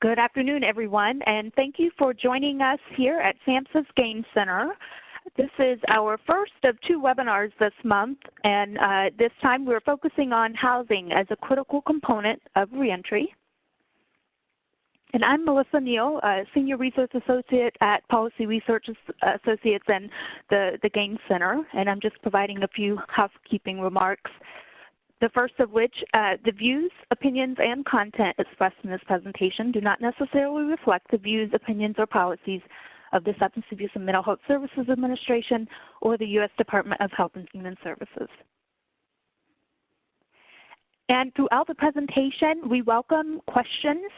Good afternoon, everyone, and thank you for joining us here at SAMHSA's Gain Center. This is our first of 2 webinars this month, and this time we're focusing on housing as a critical component of reentry. And I'm Melissa Neal, Senior Resource Associate at Policy Research Associates and the Gain Center, and I'm just providing a few housekeeping remarks. The first of which, the views, opinions, and content expressed in this presentation do not necessarily reflect the views, opinions, or policies of the Substance Abuse and Mental Health Services Administration or the U.S. Department of Health and Human Services. And throughout the presentation, we welcome questions.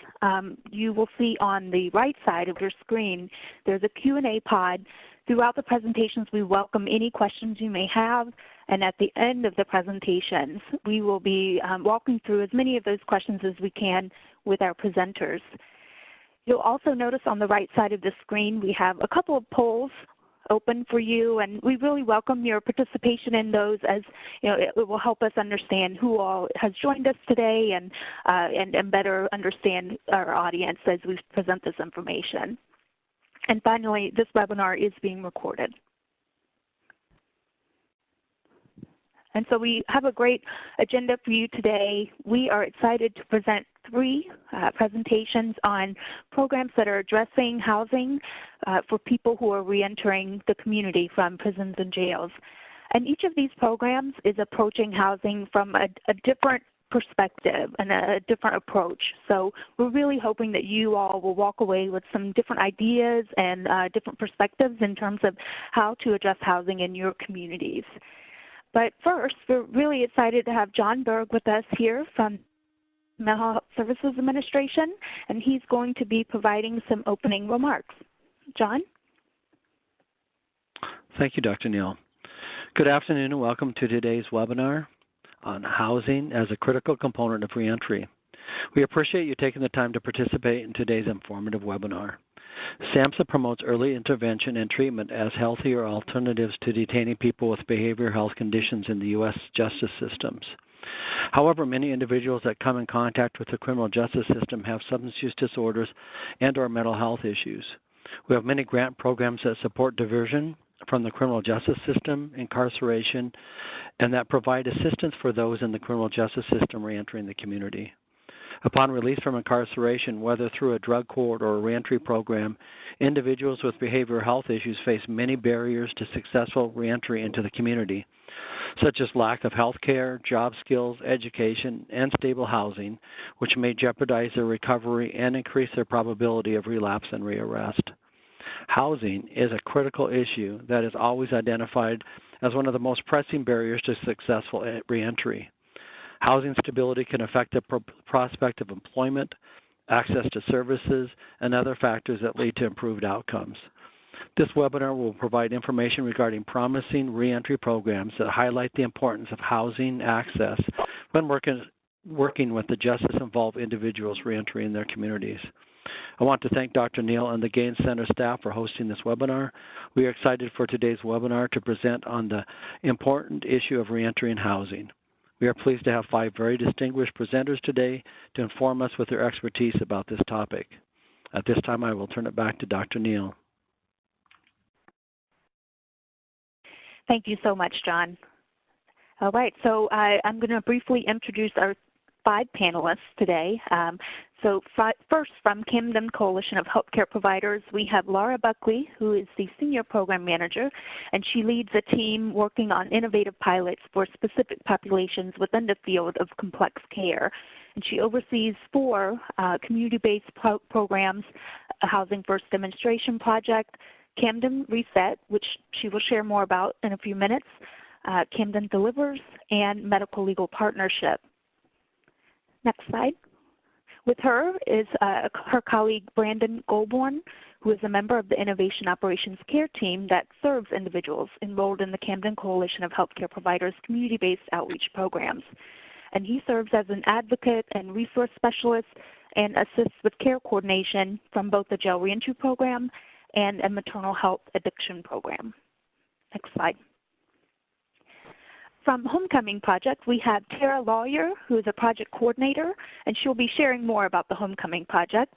You will see on the right side of your screen, there's a Q&A pod. Throughout the presentations, we welcome any questions you may have. And at the end of the presentations, we will be walking through as many of those questions as we can with our presenters. You'll also notice on the right side of the screen, we have a couple of polls open for you, and we really welcome your participation in those, as you know, it will help us understand who all has joined us today and better understand our audience as we present this information. And finally, this webinar is being recorded. And so we have a great agenda for you today. We are excited to present 3 presentations on programs that are addressing housing for people who are reentering the community from prisons and jails. And each of these programs is approaching housing from a different perspective and a different approach. So we're really hoping that you all will walk away with some different ideas and different perspectives in terms of how to address housing in your communities. But first, we're really excited to have John Berg with us here from Mental Health Services Administration, and he's going to be providing some opening remarks. John? Thank you, Dr. Neal. Good afternoon and welcome to today's webinar on housing as a critical component of reentry. We appreciate you taking the time to participate in today's informative webinar. SAMHSA promotes early intervention and treatment as healthier alternatives to detaining people with behavioral health conditions in the U.S. justice systems. However, many individuals that come in contact with the criminal justice system have substance use disorders and or mental health issues. We have many grant programs that support diversion from the criminal justice system, incarceration, and that provide assistance for those in the criminal justice system reentering the community. Upon release from incarceration, whether through a drug court or a reentry program, individuals with behavioral health issues face many barriers to successful reentry into the community, such as lack of health care, job skills, education, and stable housing, which may jeopardize their recovery and increase their probability of relapse and rearrest. Housing is a critical issue that is always identified as one of the most pressing barriers to successful reentry. Housing stability can affect the prospect of employment, access to services, and other factors that lead to improved outcomes. This webinar will provide information regarding promising reentry programs that highlight the importance of housing access when working with the justice-involved individuals reentering their communities. I want to thank Dr. Neal and the Gain Center staff for hosting this webinar. We are excited for today's webinar to present on the important issue of reentry and housing. We are pleased to have 5 very distinguished presenters today to inform us with their expertise about this topic. At this time, I will turn it back to Dr. Neal. Thank you so much, John. All right, so I'm going to briefly introduce our 5 panelists today. First, from Camden Coalition of Healthcare Providers, we have Laura Buckley, who is the Senior Program Manager, and she leads a team working on innovative pilots for specific populations within the field of complex care. And she oversees 4 community-based programs, a Housing First Demonstration Project, Camden Reset, which she will share more about in a few minutes, Camden Delivers, and Medical Legal Partnership. Next slide. With her is her colleague Brandon Golborne, who is a member of the Innovation Operations Care Team that serves individuals enrolled in the Camden Coalition of Healthcare Providers community-based outreach programs. And he serves as an advocate and resource specialist and assists with care coordination from both the jail reentry program and a maternal health addiction program. Next slide. from Homecoming Project, we have Tara Lawyer, who is a project coordinator, and she'll be sharing more about the Homecoming Project.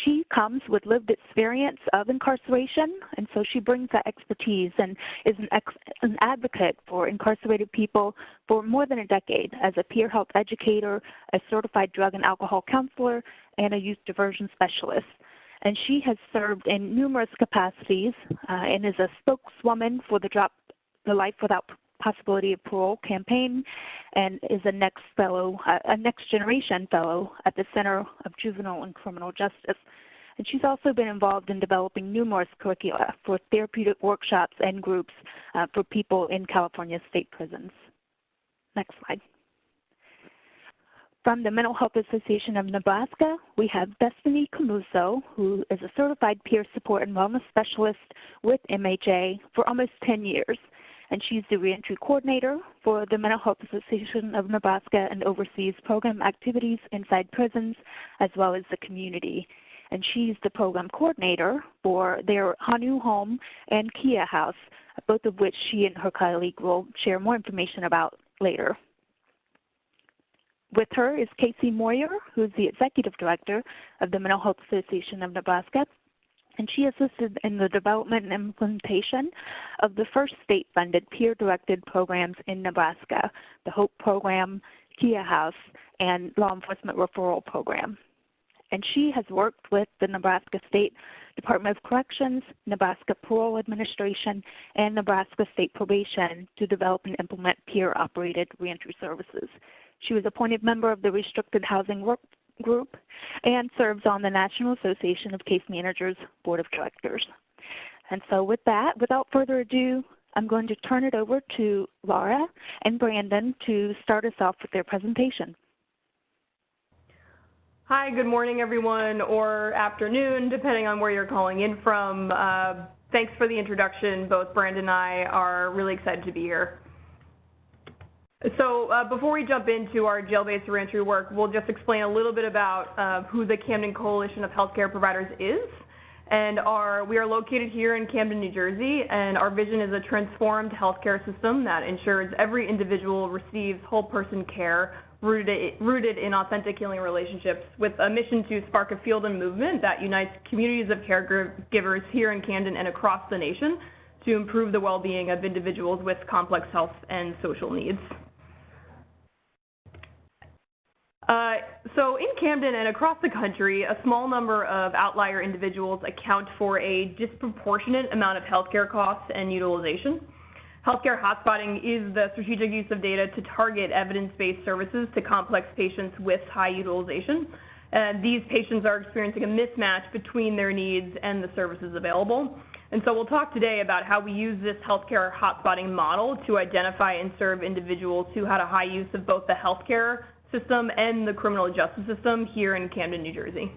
She comes with lived experience of incarceration, and so she brings that expertise and is an advocate for incarcerated people for more than a decade as a peer health educator, a certified drug and alcohol counselor, and a youth diversion specialist. And she has served in numerous capacities and is a spokeswoman for the Drop the Life Without Possibility of Parole campaign, and is a next generation fellow at the Center of Juvenile and Criminal Justice. And she's also been involved in developing numerous curricula for therapeutic workshops and groups for people in California state prisons. Next slide. From the Mental Health Association of Nebraska, we have Bethany Caruso, who is a certified peer support and wellness specialist with MHA for almost 10 years. And she's the reentry coordinator for the Mental Health Association of Nebraska and oversees program activities inside prisons as well as the community. And she's the program coordinator for their Hanu Home and Kia House, both of which she and her colleague will share more information about later. With her is Casey Moyer, who is the executive director of the Mental Health Association of Nebraska, and she assisted in the development and implementation of the first state-funded peer-directed programs in Nebraska, the HOPE program, Kia House, and Law Enforcement Referral Program. And she has worked with the Nebraska State Department of Corrections, Nebraska Parole Administration, and Nebraska State Probation to develop and implement peer-operated reentry services. She was appointed member of the Restricted Housing Work Group and serves on the National Association of Case Managers Board of Directors. And so with that, without further ado, I'm going to turn it over to Laura and Brandon to start us off with their presentation. Hi, good morning, everyone, or afternoon, depending on where you're calling in from. Thanks for the introduction. Both Brandon and I are really excited to be here. So before we jump into our jail-based reentry work, we'll just explain a little bit about who the Camden Coalition of Healthcare Providers is. And we are located here in Camden, New Jersey, and our vision is a transformed healthcare system that ensures every individual receives whole person care rooted in authentic healing relationships, with a mission to spark a field and movement that unites communities of caregivers here in Camden and across the nation to improve the well-being of individuals with complex health and social needs. So in Camden and across the country, a small number of outlier individuals account for a disproportionate amount of healthcare costs and utilization. Healthcare hotspotting is the strategic use of data to target evidence-based services to complex patients with high utilization. These patients are experiencing a mismatch between their needs and the services available. And so we'll talk today about how we use this healthcare hotspotting model to identify and serve individuals who had a high use of both the healthcare system and the criminal justice system here in Camden, New Jersey.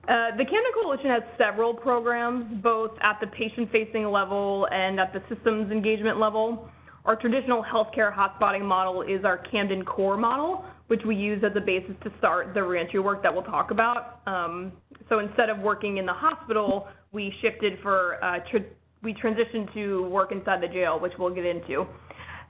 The Camden Coalition has several programs, both at the patient-facing level and at the systems engagement level. Our traditional healthcare hotspotting model is our Camden Core model, which we use as a basis to start the reentry work that we'll talk about. So instead of working in the hospital, we transitioned to work inside the jail, which we'll get into.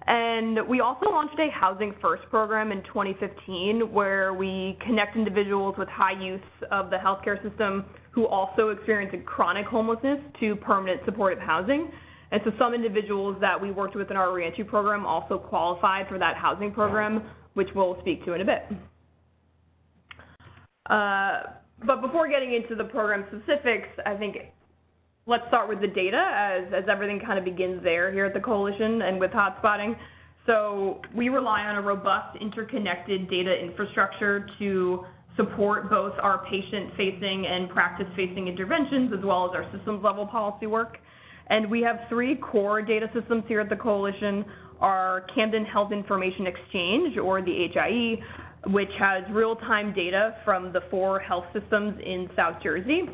And we also launched a Housing First program in 2015, where we connect individuals with high use of the healthcare system who also experience chronic homelessness to permanent supportive housing. And so some individuals that we worked with in our reentry program also qualified for that housing program, which we'll speak to in a bit. But before getting into the program specifics, I think let's start with the data, as everything kind of begins there here at the Coalition and with hotspotting. So we rely on a robust, interconnected data infrastructure to support both our patient-facing and practice-facing interventions, as well as our systems-level policy work. And we have three core data systems here at the Coalition: our Camden Health Information Exchange, or the HIE, which has real-time data from the 4 health systems in South Jersey.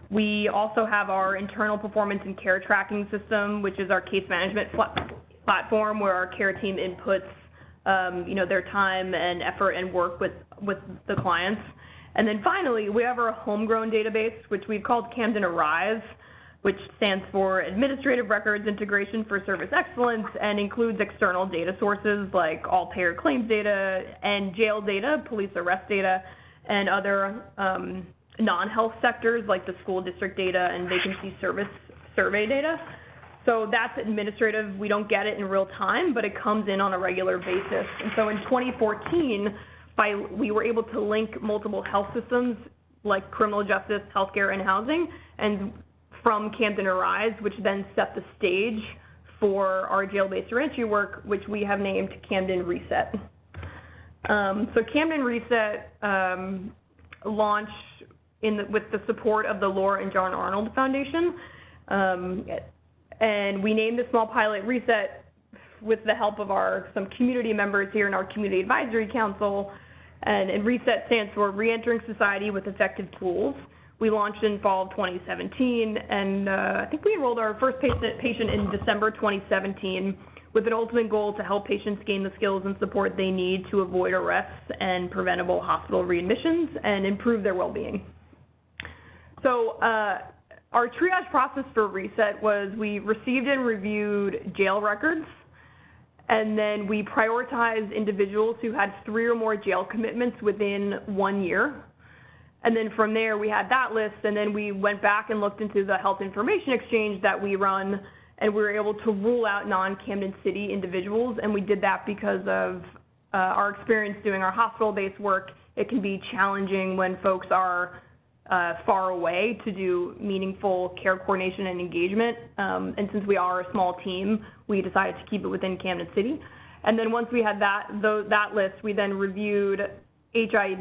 We also have our internal performance and care tracking system, which is our case management platform, where our care team inputs their time and effort and work with the clients. And then finally, we have our homegrown database, which we've called Camden Arise, which stands for Administrative Records Integration for Service Excellence, and includes external data sources like all payer claims data and jail data, police arrest data, and other non-health sectors like the school district data and vacancy service survey data. So that's administrative. We don't get it in real time, but it comes in on a regular basis. And so in 2014, we were able to link multiple health systems like criminal justice, healthcare, and housing, and from Camden Arise, which then set the stage for our jail-based reentry work, which we have named Camden Reset. So Camden Reset launched with the support of the Laura and John Arnold Foundation, and we named the small pilot Reset with the help of some community members here in our Community Advisory Council. And Reset stands for Reentering Society with Effective Tools. We launched in fall of 2017, and I think we enrolled our first patient in December 2017 with an ultimate goal to help patients gain the skills and support they need to avoid arrests and preventable hospital readmissions and improve their well-being. So our triage process for Reset was we received and reviewed jail records, and then we prioritized individuals who had 3 or more jail commitments within 1 year. And then from there, we had that list, and then we went back and looked into the health information exchange that we run, and we were able to rule out non-Camden City individuals, and we did that because of our experience doing our hospital-based work. It can be challenging when folks are far away to do meaningful care coordination and engagement, and since we are a small team, we decided to keep it within Camden City. And then once we had that list, we then reviewed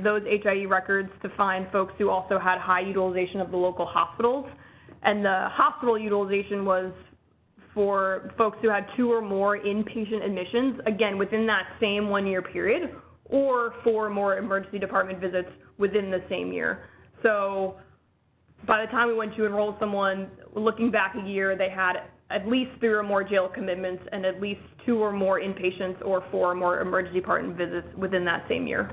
those HIE records to find folks who also had high utilization of the local hospitals. And the hospital utilization was for folks who had 2 or more inpatient admissions, again, within that same 1-year period, or 4 or more emergency department visits within the same year. So by the time we went to enroll someone, looking back a year, they had at least 3 or more jail commitments and at least 2 or more inpatients or 4 or more emergency department visits within that same year.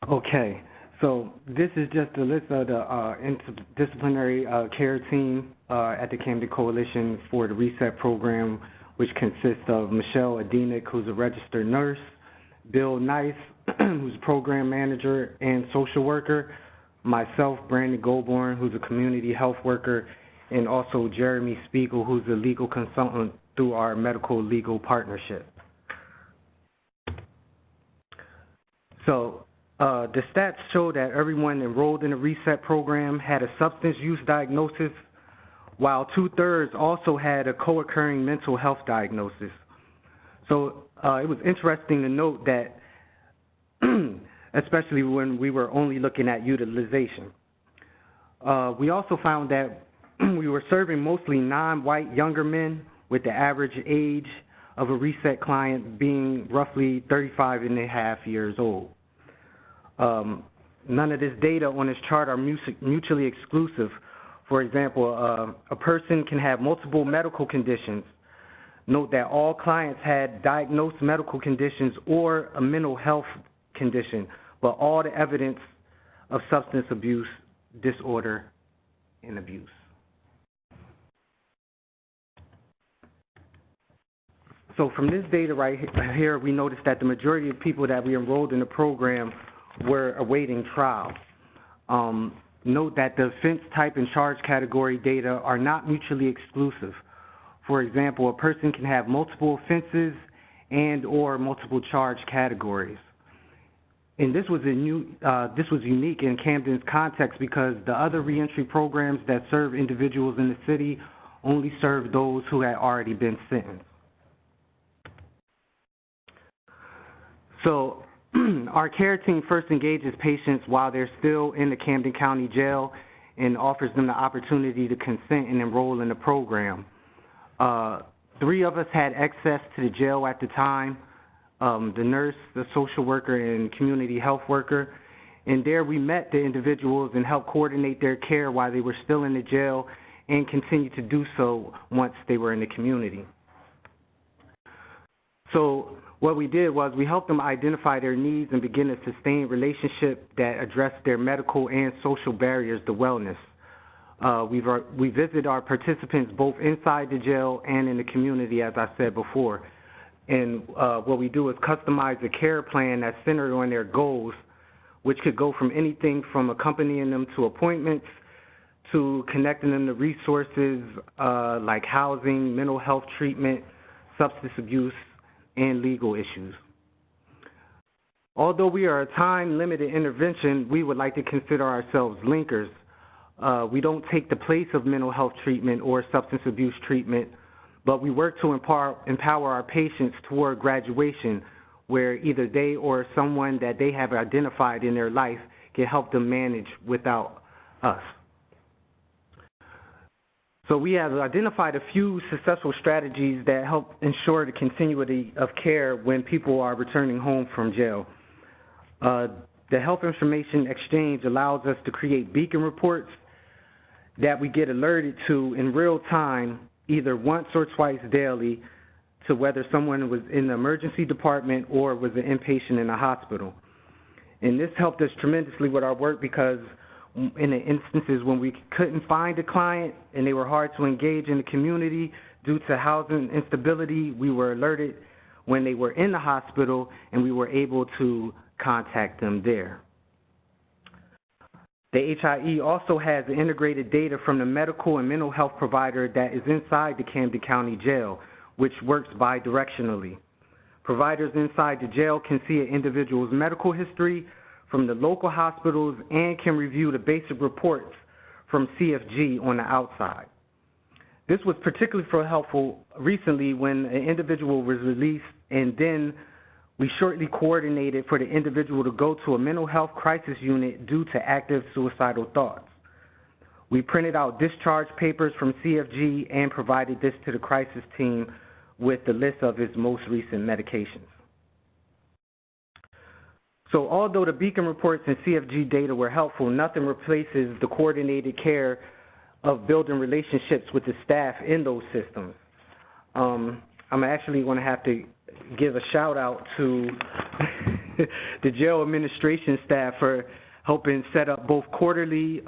Okay, so this is just a list of the interdisciplinary care team at the Camden Coalition for the Reset program, which consists of Michelle Adenick, who's a registered nurse, Bill Nice, who's program manager and social worker, myself, Brandon Golborne, who's a community health worker, and also Jeremy Spiegel, who's a legal consultant through our medical legal partnership. So the stats show that everyone enrolled in the Reset program had a substance use diagnosis, while 2/3 also had a co-occurring mental health diagnosis. So it was interesting to note that, especially when we were only looking at utilization. We also found that we were serving mostly non-white younger men, with the average age of a Reset client being roughly 35.5 years old. None of this data on this chart are mutually exclusive. For example, a person can have multiple medical conditions. Note that all clients had diagnosed medical conditions or a mental health condition, but all the evidence of substance abuse, disorder, and abuse. So from this data right here, we noticed that the majority of people that we enrolled in the program were awaiting trial. Note that the offense type and charge category data are not mutually exclusive. For example, a person can have multiple offenses and or multiple charge categories. And this was unique in Camden's context because the other reentry programs that serve individuals in the city only serve those who had already been sentenced. So our care team first engages patients while they're still in the Camden County Jail and offers them the opportunity to consent and enroll in the program. 3 of us had access to the jail at the time, the nurse, the social worker, and community health worker. And there we met the individuals and helped coordinate their care while they were still in the jail and continued to do so once they were in the community. So What we did was we helped them identify their needs and begin a sustained relationship that addressed their medical and social barriers to wellness. We visit our participants both inside the jail and in the community, as I said before. And what we do is customize a care plan that's centered on their goals, which could go from anything from accompanying them to appointments to connecting them to resources like housing, mental health treatment, substance abuse, and legal issues. Although we are a time-limited intervention, we would like to consider ourselves linkers. We don't take the place of mental health treatment or substance abuse treatment, but we work to empower our patients toward graduation, where either they or someone that they have identified in their life can help them manage without us. So we have identified a few successful strategies that help ensure the continuity of care when people are returning home from jail. The health information exchange allows us to create beacon reports that we get alerted to in real time, either once or twice daily, to whether someone was in the emergency department or was an inpatient in a hospital. And this helped us tremendously with our work because in the instances when we couldn't find a client and they were hard to engage in the community due to housing instability, we were alerted when they were in the hospital and we were able to contact them there. The HIE also has integrated data from the medical and mental health provider that is inside the Camden County Jail, which works bidirectionally. Providers inside the jail can see an individual's medical history from the local hospitals and can review the basic reports from CFG on the outside. This was particularly helpful recently when an individual was released, and then we shortly coordinated for the individual to go to a mental health crisis unit due to active suicidal thoughts. We printed out discharge papers from CFG and provided this to the crisis team with the list of his most recent medications. So although the beacon reports and CFG data were helpful, nothing replaces the coordinated care of building relationships with the staff in those systems. I'm actually going to have to give a shout out to the jail administration staff for helping set up both quarterly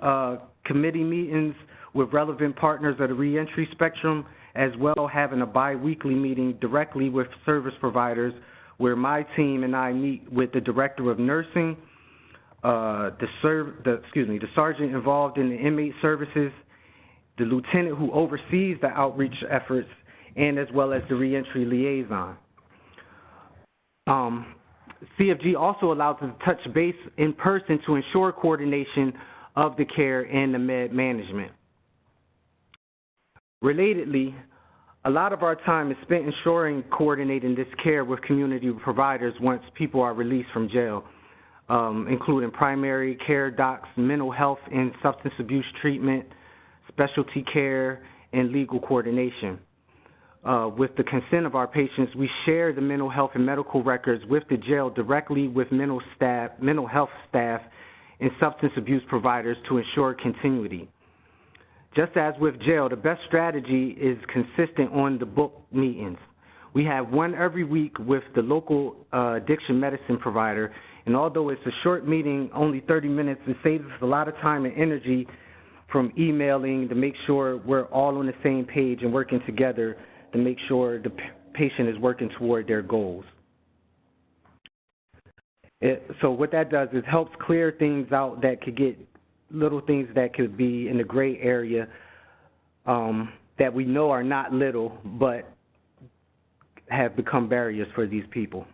committee meetings with relevant partners of the reentry spectrum, as well having a bi-weekly meeting directly with service providers where my team and I meet with the director of nursing, the sergeant involved in the inmate services, the lieutenant who oversees the outreach efforts, and as well as the reentry liaison. CFG also allows us to touch base in person to ensure coordination of the care and the med management. Relatedly, a lot of our time is spent ensuring coordinating this care with community providers once people are released from jail, including primary care docs, mental health and substance abuse treatment, specialty care, and legal coordination. With the consent of our patients, we share the mental health and medical records with the jail directly with mental health staff, and substance abuse providers to ensure continuity. Just as with jail, the best strategy is consistent on the book meetings. We have one every week with the local addiction medicine provider, and although it's a short meeting, only 30 minutes, it saves us a lot of time and energy from emailing to make sure we're all on the same page and working together to make sure the patient is working toward their goals. So what that does is helps clear things out that could get little things that could be in the gray area that we know are not little but have become barriers for these people.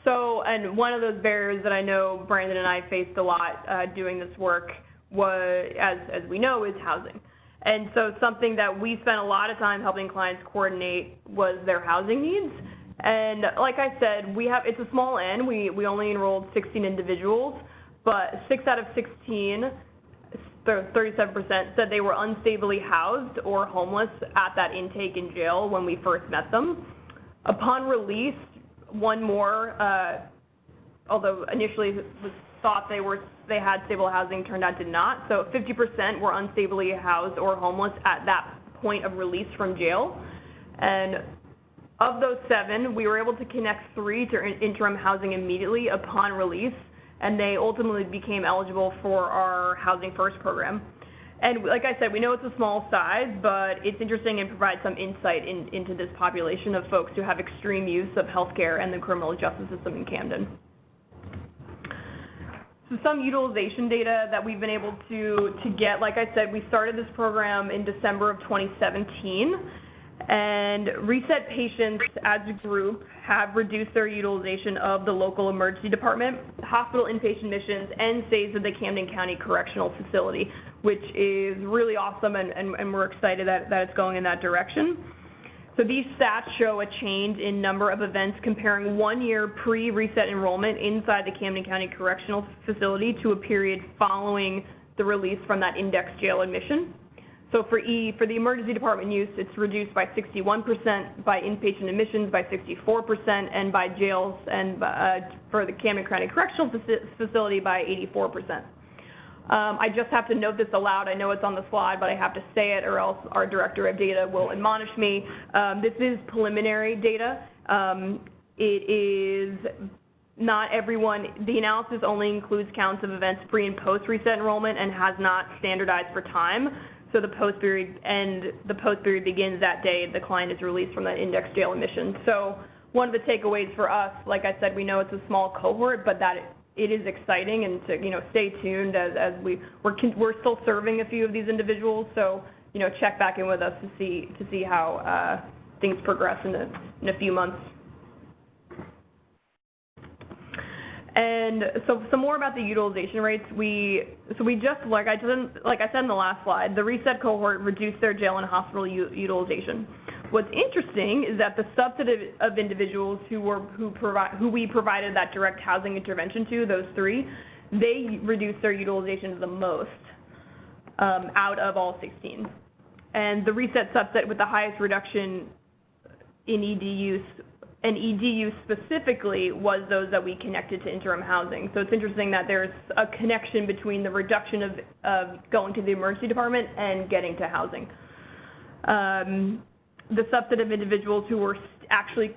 So, and one of those barriers that I know Brandon and I faced a lot doing this work was, as we know, is housing. And so something that we spent a lot of time helping clients coordinate was their housing needs. And like I said, it's a small N. We only enrolled 16 individuals, but 6 out of 16, 37%, said they were unstably housed or homeless at that intake in jail when we first met them. Upon release, one more, although initially it was thought they had stable housing, turned out did not. So 50% were unstably housed or homeless at that point of release from jail. And of those 7, we were able to connect 3 to interim housing immediately upon release, and they ultimately became eligible for our Housing First program. And like I said, we know it's a small size, but it's interesting and provides some insight into this population of folks who have extreme use of healthcare and the criminal justice system in Camden. So some utilization data that we've been able to get, like I said, we started this program in December of 2017, and reset patients as a group have reduced their utilization of the local emergency department, hospital inpatient admissions, and stays at the Camden County Correctional Facility, which is really awesome, and we're excited that it's going in that direction. So these stats show a change in number of events comparing 1 year pre-reset enrollment inside the Camden County Correctional Facility to a period following the release from that index jail admission. So for the emergency department use, it's reduced by 61%, by inpatient admissions by 64%, and by jails and for the Camden County Correctional Facility by 84%. I just have to note this aloud. I know it's on the slide, but I have to say it or else our director of data will admonish me. This is preliminary data. It is not everyone. The analysis only includes counts of events pre and post reset enrollment and has not standardized for time. So the post period begins that day the client is released from that index jail admission. So one of the takeaways for us, like I said, we know it's a small cohort, but that it is exciting, and to stay tuned as we're still serving a few of these individuals. So check back in with us to see how things progress in a few months. And so some more about the utilization rates. We just, like I said in the last slide, the reset cohort reduced their jail and hospital utilization. What's interesting is that the subset of individuals who we provided that direct housing intervention to, those 3, they reduced their utilization the most out of all 16. And the reset subset with the highest reduction in ED use, and ED use specifically, was those that we connected to interim housing. So it's interesting that there's a connection between the reduction of going to the emergency department and getting to housing. The subset of individuals who were actually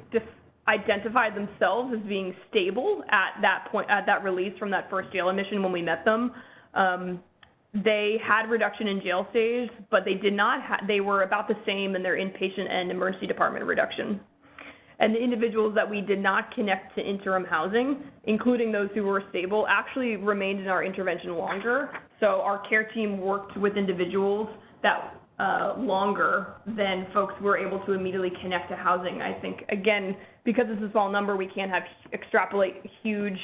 identified themselves as being stable at that point, at that release from that first jail admission when we met them, they had reduction in jail stays, but they were about the same in their inpatient and emergency department reduction. And the individuals that we did not connect to interim housing, including those who were stable, actually remained in our intervention longer. So our care team worked with individuals that longer than folks who were able to immediately connect to housing. I think, again, because it's a small number, we can't extrapolate huge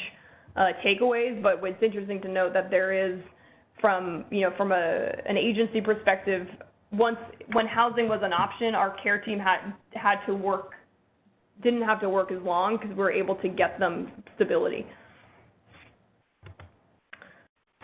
takeaways, but it's interesting to note that there is, from an agency perspective, when housing was an option, our care team didn't have to work as long because we were able to get them stability.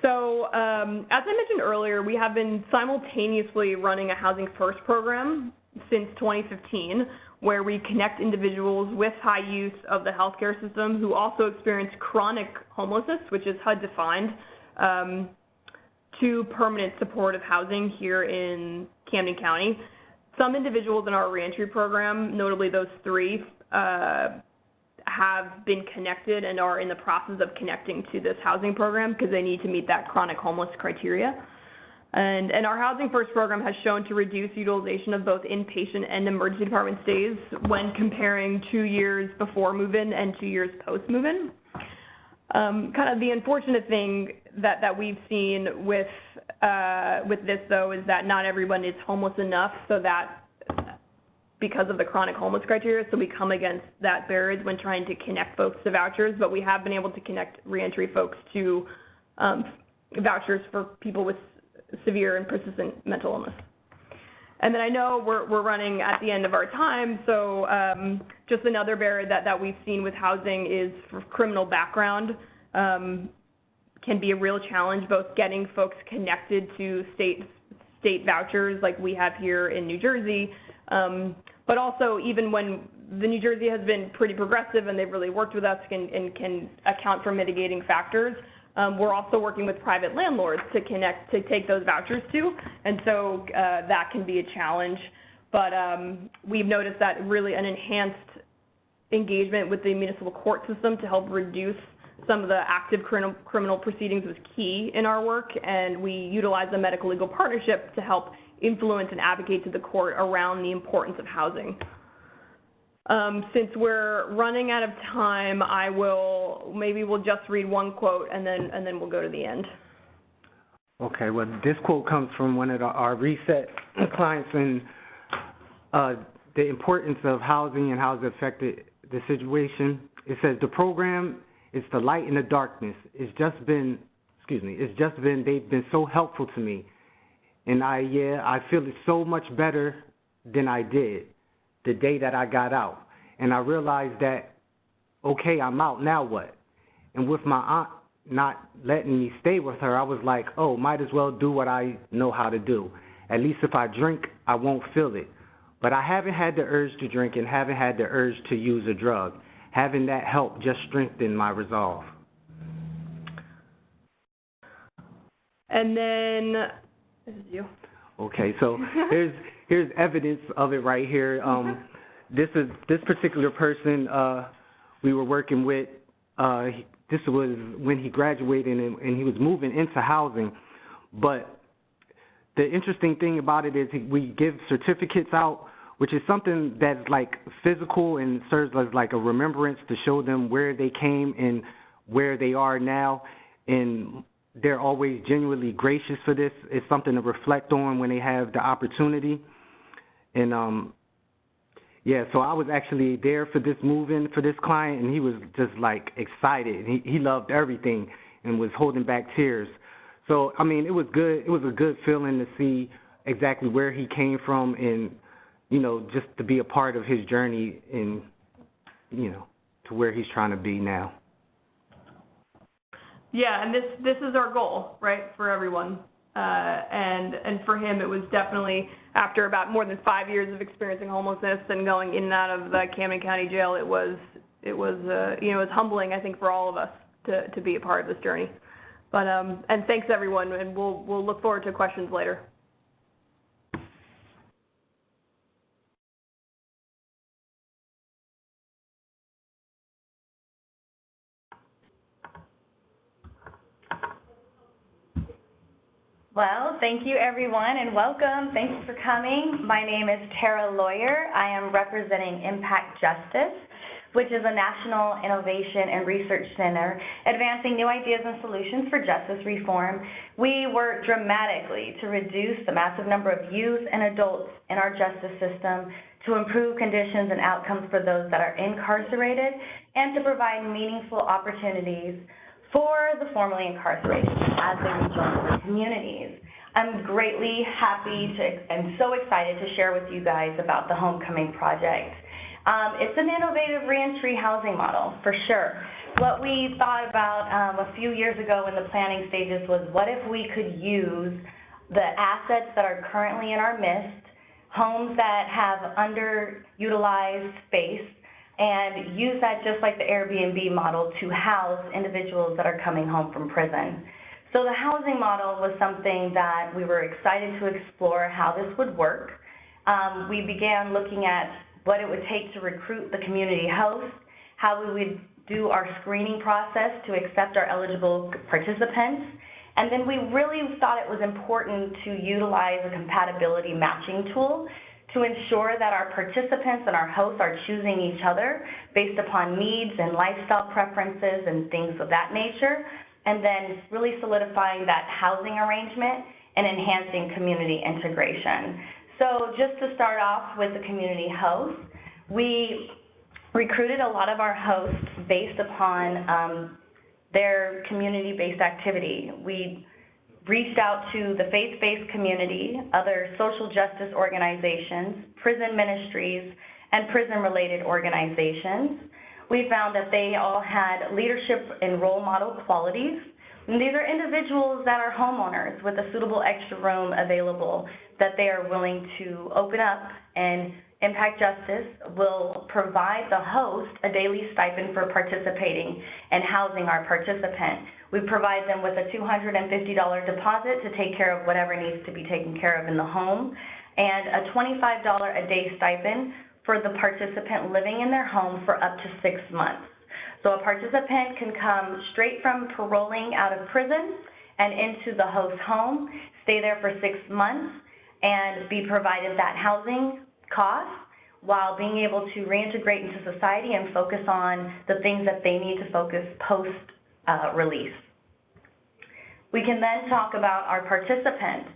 So as I mentioned earlier, we have been simultaneously running a Housing First program since 2015, where we connect individuals with high use of the healthcare system who also experience chronic homelessness, which is HUD defined, to permanent supportive housing here in Camden County. Some individuals in our reentry program, notably those 3, have been connected and are in the process of connecting to this housing program because they need to meet that chronic homeless criteria. And our Housing First program has shown to reduce utilization of both inpatient and emergency department stays when comparing 2 years before move-in and 2 years post-move-in. Kind of the unfortunate thing that we've seen with this, though, is that not everyone is homeless enough, so that because of the chronic homeless criteria, so we come against that barrier when trying to connect folks to vouchers, but we have been able to connect reentry folks to vouchers for people with severe and persistent mental illness. And then I know we're running at the end of our time, so just another barrier that we've seen with housing is for criminal background can be a real challenge, both getting folks connected to state vouchers like we have here in New Jersey, but also even when the New Jersey has been pretty progressive and they've really worked with us and can account for mitigating factors, we're also working with private landlords to take those vouchers to, and so that can be a challenge. but we've noticed that really an enhanced engagement with the municipal court system to help reduce some of the active criminal proceedings was key in our work, and we utilize the medical legal partnership to help influence and advocate to the court around the importance of housing. Since we're running out of time, we'll just read one quote and then we'll go to the end. Okay, well, this quote comes from one of our reset clients, and the importance of housing and how it's affected the situation. It says the program is the light in the darkness. They've been so helpful to me, and I feel it so much better than I did the day that I got out. And I realized that, okay, I'm out, now what? And with my aunt not letting me stay with her, I was like, oh, might as well do what I know how to do. At least if I drink, I won't feel it. But I haven't had the urge to drink and haven't had the urge to use a drug. Having that help just strengthened my resolve. And then, this is you. Okay, so here's evidence of it right here. This particular person we were working with. This was when he graduated and he was moving into housing. But the interesting thing about it is we give certificates out, which is something that's like physical and serves as like a remembrance to show them where they came and where they are now. And they're always genuinely gracious for this. It's something to reflect on when they have the opportunity. And yeah, so I was actually there for this move-in for this client, and he was just like excited. He loved everything and was holding back tears. So, I mean, it was good. It was a good feeling to see exactly where he came from and, you know, just to be a part of his journey and, you know, to where he's trying to be now. Yeah, and this is our goal, right, for everyone. And for him, it was definitely after about more than 5 years of experiencing homelessness and going in and out of the Camden County Jail, it was you know, it was humbling, I think, for all of us to be a part of this journey. But and thanks everyone, and we'll look forward to questions later. Well, thank you everyone and welcome. Thank you for coming. My name is Tara Moyer. I am representing Impact Justice, which is a national innovation and research center advancing new ideas and solutions for justice reform. We work dramatically to reduce the massive number of youth and adults in our justice system, to improve conditions and outcomes for those that are incarcerated, and to provide meaningful opportunities for the formerly incarcerated as they rejoin their communities. I'm greatly happy and so excited to share with you guys about the Homecoming Project. It's an innovative reentry housing model, for sure. What we thought about a few years ago in the planning stages was, what if we could use the assets that are currently in our midst, homes that have underutilized space, and use that just like the Airbnb model to house individuals that are coming home from prison. So the housing model was something that we were excited to explore how this would work. We began looking at what it would take to recruit the community host, how we would do our screening process to accept our eligible participants, and then we really thought it was important to utilize a compatibility matching tool to ensure that our participants and our hosts are choosing each other based upon needs and lifestyle preferences and things of that nature, and then really solidifying that housing arrangement and enhancing community integration. So just to start off with the community hosts, we recruited a lot of our hosts based upon their community-based activity. We reached out to the faith-based community, other social justice organizations, prison ministries, and prison-related organizations. We found that they all had leadership and role model qualities. And these are individuals that are homeowners with a suitable extra room available that they are willing to open up, and Impact Justice will provide the host a daily stipend for participating and housing our participant. We provide them with a $250 deposit to take care of whatever needs to be taken care of in the home, and a $25 a day stipend for the participant living in their home for up to 6 months. So a participant can come straight from paroling out of prison and into the host home, stay there for 6 months, and be provided that housing cost while being able to reintegrate into society and focus on the things that they need to focus post-release. We can then talk about our participants.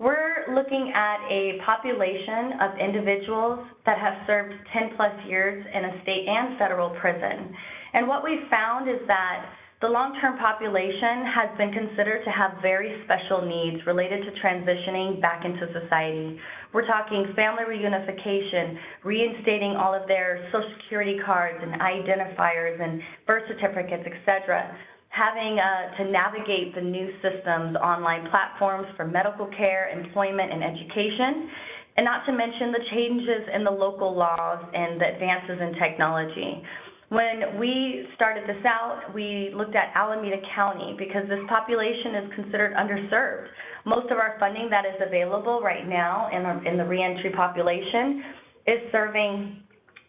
We're looking at a population of individuals that have served 10 plus years in a state and federal prison. And what we found is that the long-term population has been considered to have very special needs related to transitioning back into society. We're talking family reunification, reinstating all of their Social Security cards and identifiers and birth certificates, et cetera, having to navigate the new systems, online platforms for medical care, employment, and education, and not to mention the changes in the local laws and the advances in technology. When we started this out, we looked at Alameda County because this population is considered underserved. Most of our funding that is available right now in the reentry population is serving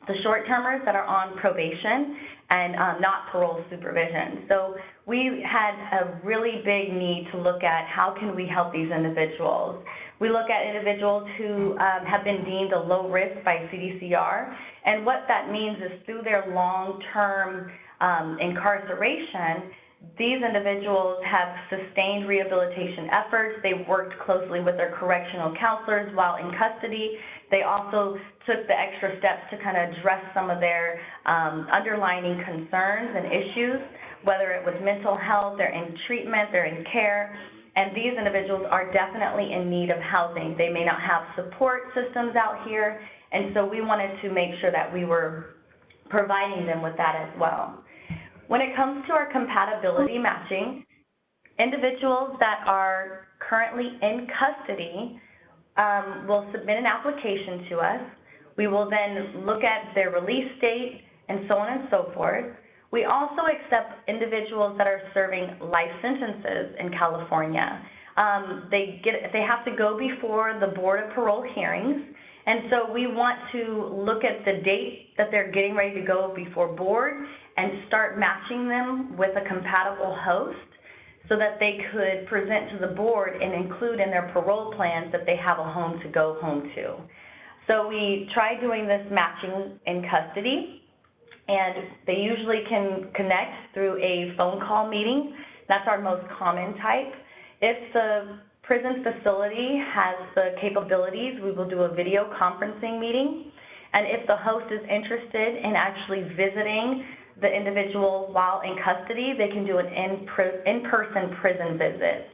the short-termers that are on probation and not parole supervision. So we had a really big need to look at how can we help these individuals. We look at individuals who have been deemed a low risk by CDCR, and what that means is through their long-term incarceration, these individuals have sustained rehabilitation efforts. They've worked closely with their correctional counselors while in custody. They also took the extra steps to kind of address some of their underlying concerns and issues, whether it was mental health, they're in treatment, they're in care, and these individuals are definitely in need of housing. They may not have support systems out here, and so we wanted to make sure that we were providing them with that as well. When it comes to our compatibility matching, individuals that are currently in custody will submit an application to us. We will then look at their release date and so on and so forth. We also accept individuals that are serving life sentences in California. They have to go before the Board of Parole hearings, and so we want to look at the date that they're getting ready to go before board and start matching them with a compatible host so that they could present to the board and include in their parole plans that they have a home to go home to. So we try doing this matching in custody, and they usually can connect through a phone call meeting. That's our most common type. If the prison facility has the capabilities, we will do a video conferencing meeting. And if the host is interested in actually visiting the individual while in custody, they can do an in-person prison visit.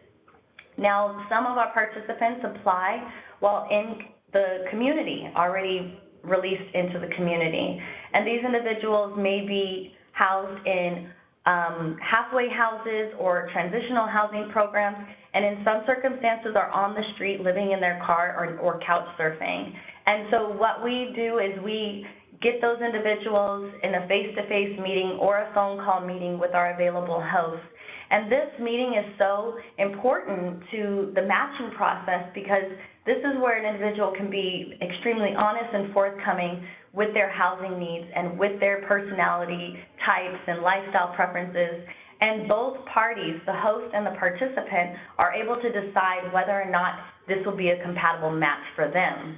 Now, some of our participants apply while in the community, already released into the community. And these individuals may be housed in halfway houses or transitional housing programs, and in some circumstances are on the street living in their car or couch surfing. And so what we do is we get those individuals in a face-to-face meeting or a phone call meeting with our available hosts. And this meeting is so important to the matching process because this is where an individual can be extremely honest and forthcoming with their housing needs and with their personality types and lifestyle preferences. And both parties, the host and the participant, are able to decide whether or not this will be a compatible match for them.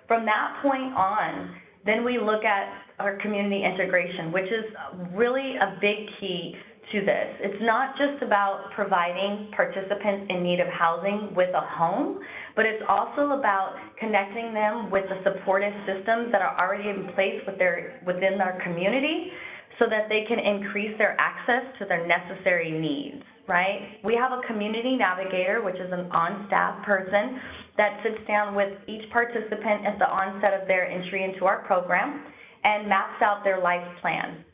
From that point on, then we look at our community integration, which is really a big key to this. It's not just about providing participants in need of housing with a home, but it's also about connecting them with the supportive systems that are already in place within our community so that they can increase their access to their necessary needs, right? We have a community navigator, which is an on-staff person that sits down with each participant at the onset of their entry into our program and maps out their life plan.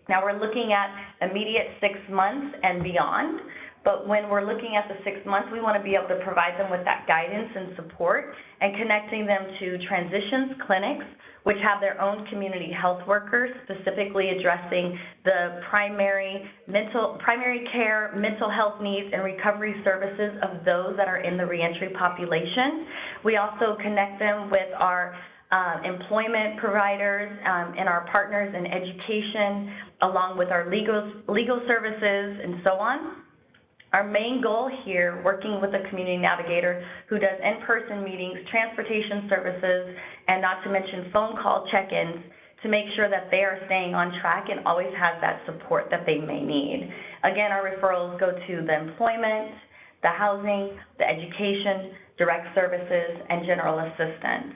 Now we're looking at immediate 6 months and beyond, but when we're looking at the 6 months, we want to be able to provide them with that guidance and support and connecting them to transitions clinics, which have their own community health workers specifically addressing the primary care, mental health needs, and recovery services of those that are in the reentry population. We also connect them with our employment providers and our partners in education, along with our legal services and so on. Our main goal here, working with a community navigator who does in-person meetings, transportation services, and not to mention phone call check-ins, to make sure that they are staying on track and always have that support that they may need. Again, our referrals go to the employment, the housing, the education, direct services, and general assistance.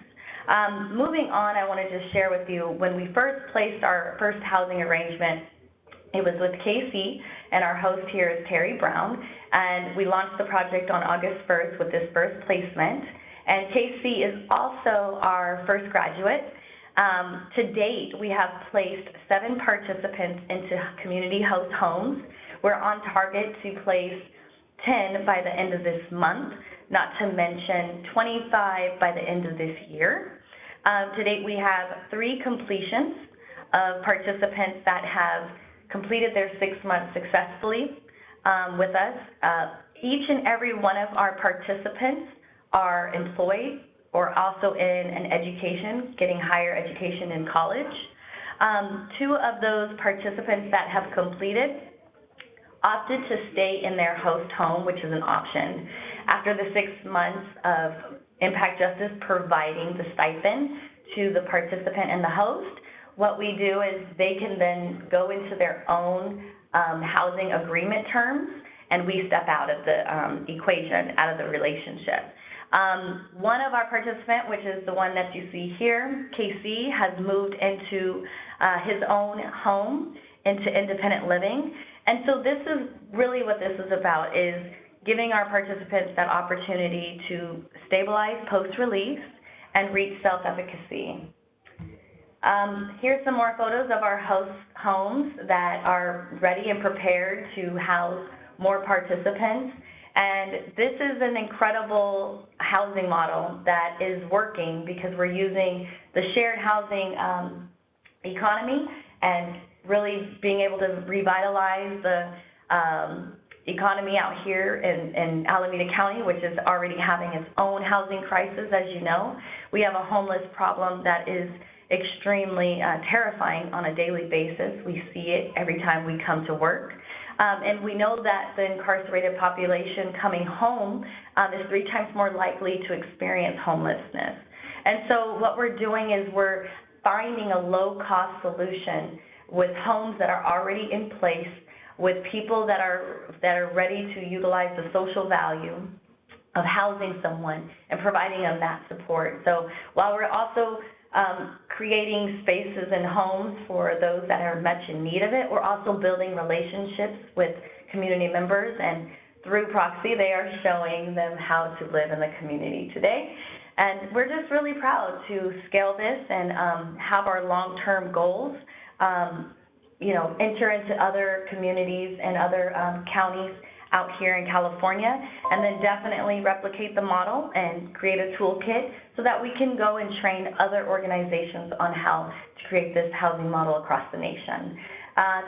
Moving on, I wanted to share with you, when we first placed our first housing arrangement, it was with KC, and our host here is Terry Brown, and we launched the project on August 1st with this first placement. And KC is also our first graduate. To date, we have placed 7 participants into community host homes. We're on target to place 10 by the end of this month, not to mention 25 by the end of this year. To date, we have 3 completions of participants that have completed their 6 months successfully with us. Each and every one of our participants are employed or also in an education, getting higher education in college. 2 of those participants that have completed opted to stay in their host home, which is an option. After the 6 months of Impact Justice providing the stipend to the participant and the host, what we do is they can then go into their own housing agreement terms, and we step out of the equation, out of the relationship. One of our participants, which is the one that you see here, KC, has moved into his own home, into independent living. And so this is really what this is about, is giving our participants that opportunity to stabilize post-release and reach self-efficacy. Here's some more photos of our host homes that are ready and prepared to house more participants. And this is an incredible housing model that is working because we're using the shared housing economy and really being able to revitalize the economy out here in Alameda County, which is already having its own housing crisis, as you know. We have a homeless problem that is extremely terrifying on a daily basis. We see it every time we come to work. And we know that the incarcerated population coming home is 3 times more likely to experience homelessness. And so what we're doing is we're finding a low-cost solution with homes that are already in place, with people that are ready to utilize the social value of housing someone and providing them that support. So while we're also creating spaces and homes for those that are much in need of it, we're also building relationships with community members, and through proxy, they are showing them how to live in the community today. And we're just really proud to scale this and have our long-term goals, enter into other communities and other counties out here in California, and then definitely replicate the model and create a toolkit so that we can go and train other organizations on how to create this housing model across the nation.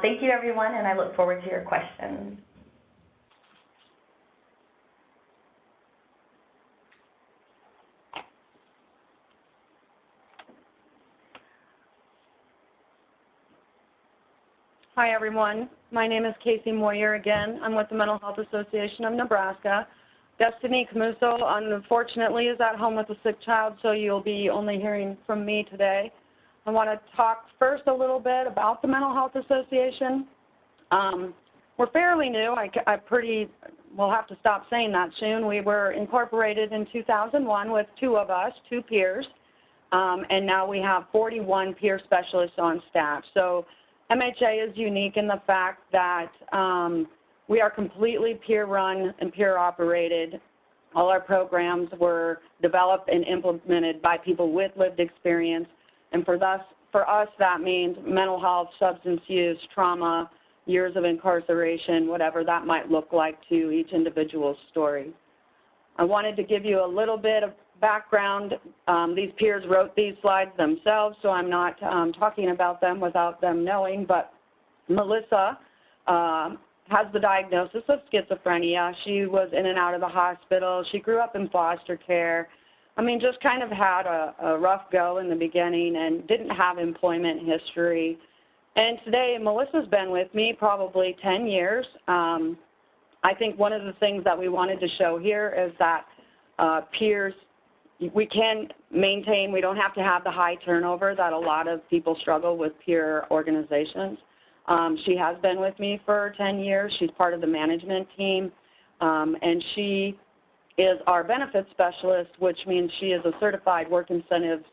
Thank you, everyone, and I look forward to your questions. Hi, everyone. My name is Casey Moyer again. I'm with the Mental Health Association of Nebraska. Bethany Caruso, unfortunately, is at home with a sick child, so you'll be only hearing from me today. I want to talk first a little bit about the Mental Health Association. We're fairly new. We'll have to stop saying that soon. We were incorporated in 2001 with 2 of us, 2 peers, and now we have 41 peer specialists on staff. So MHA is unique in the fact that we are completely peer-run and peer-operated. All our programs were developed and implemented by people with lived experience, and for us that means mental health, substance use, trauma, years of incarceration, whatever that might look like to each individual's story. I wanted to give you a little bit of background. These peers wrote these slides themselves, so I'm not talking about them without them knowing, but Melissa has the diagnosis of schizophrenia. She was in and out of the hospital. She grew up in foster care. I mean, just kind of had a rough go in the beginning and didn't have employment history. And today, Melissa's been with me probably 10 years. I think one of the things that we wanted to show here is that peers, we can maintain, we don't have to have the high turnover that a lot of people struggle with peer organizations. She has been with me for 10 years. She's part of the management team, and she is our benefits specialist, which means she is a certified work incentives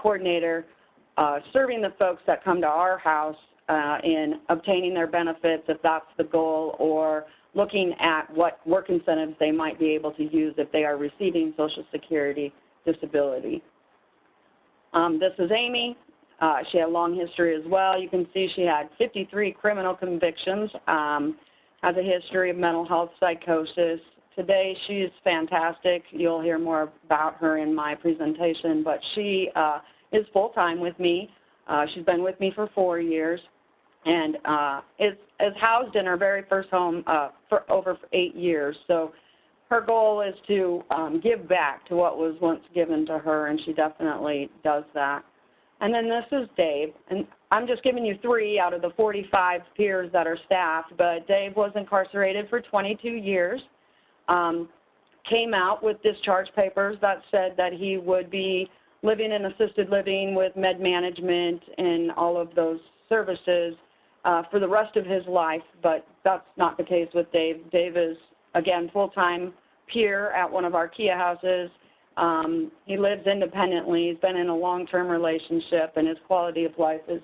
coordinator, serving the folks that come to our house in obtaining their benefits, if that's the goal, or looking at what work incentives they might be able to use if they are receiving Social Security disability. This is Amy. She had a long history as well. You can see she had 53 criminal convictions, has a history of mental health psychosis. Today she's fantastic. You'll hear more about her in my presentation, but she is full-time with me. She's been with me for 4 years, and is housed in her very first home for over 8 years. So her goal is to give back to what was once given to her, and she definitely does that. And then this is Dave, and I'm just giving you 3 out of the 45 peers that are staffed, but Dave was incarcerated for 22 years, came out with discharge papers that said that he would be living in assisted living with med management and all of those services for the rest of his life, but that's not the case with Dave. Dave is, again, full-time peer at one of our Kia houses. He lives independently. He's been in a long-term relationship, and his quality of life is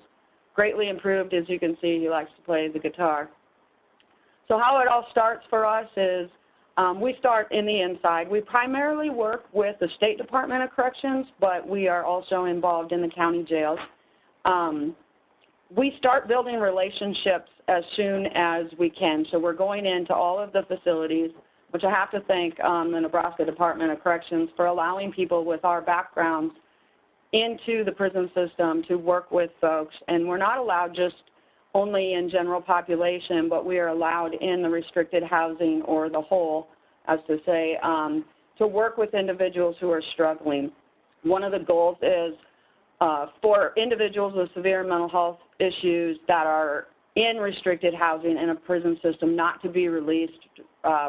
greatly improved. As you can see, he likes to play the guitar. So how it all starts for us is we start in the inside. We primarily work with the State Department of Corrections, but we are also involved in the county jails. We start building relationships as soon as we can. So we're going into all of the facilities, which I have to thank the Nebraska Department of Corrections for allowing people with our backgrounds into the prison system to work with folks. And we're not allowed just only in general population, but we are allowed in the restricted housing or the whole, as to say, to work with individuals who are struggling. One of the goals is for individuals with severe mental health issues that are in restricted housing in a prison system not to be released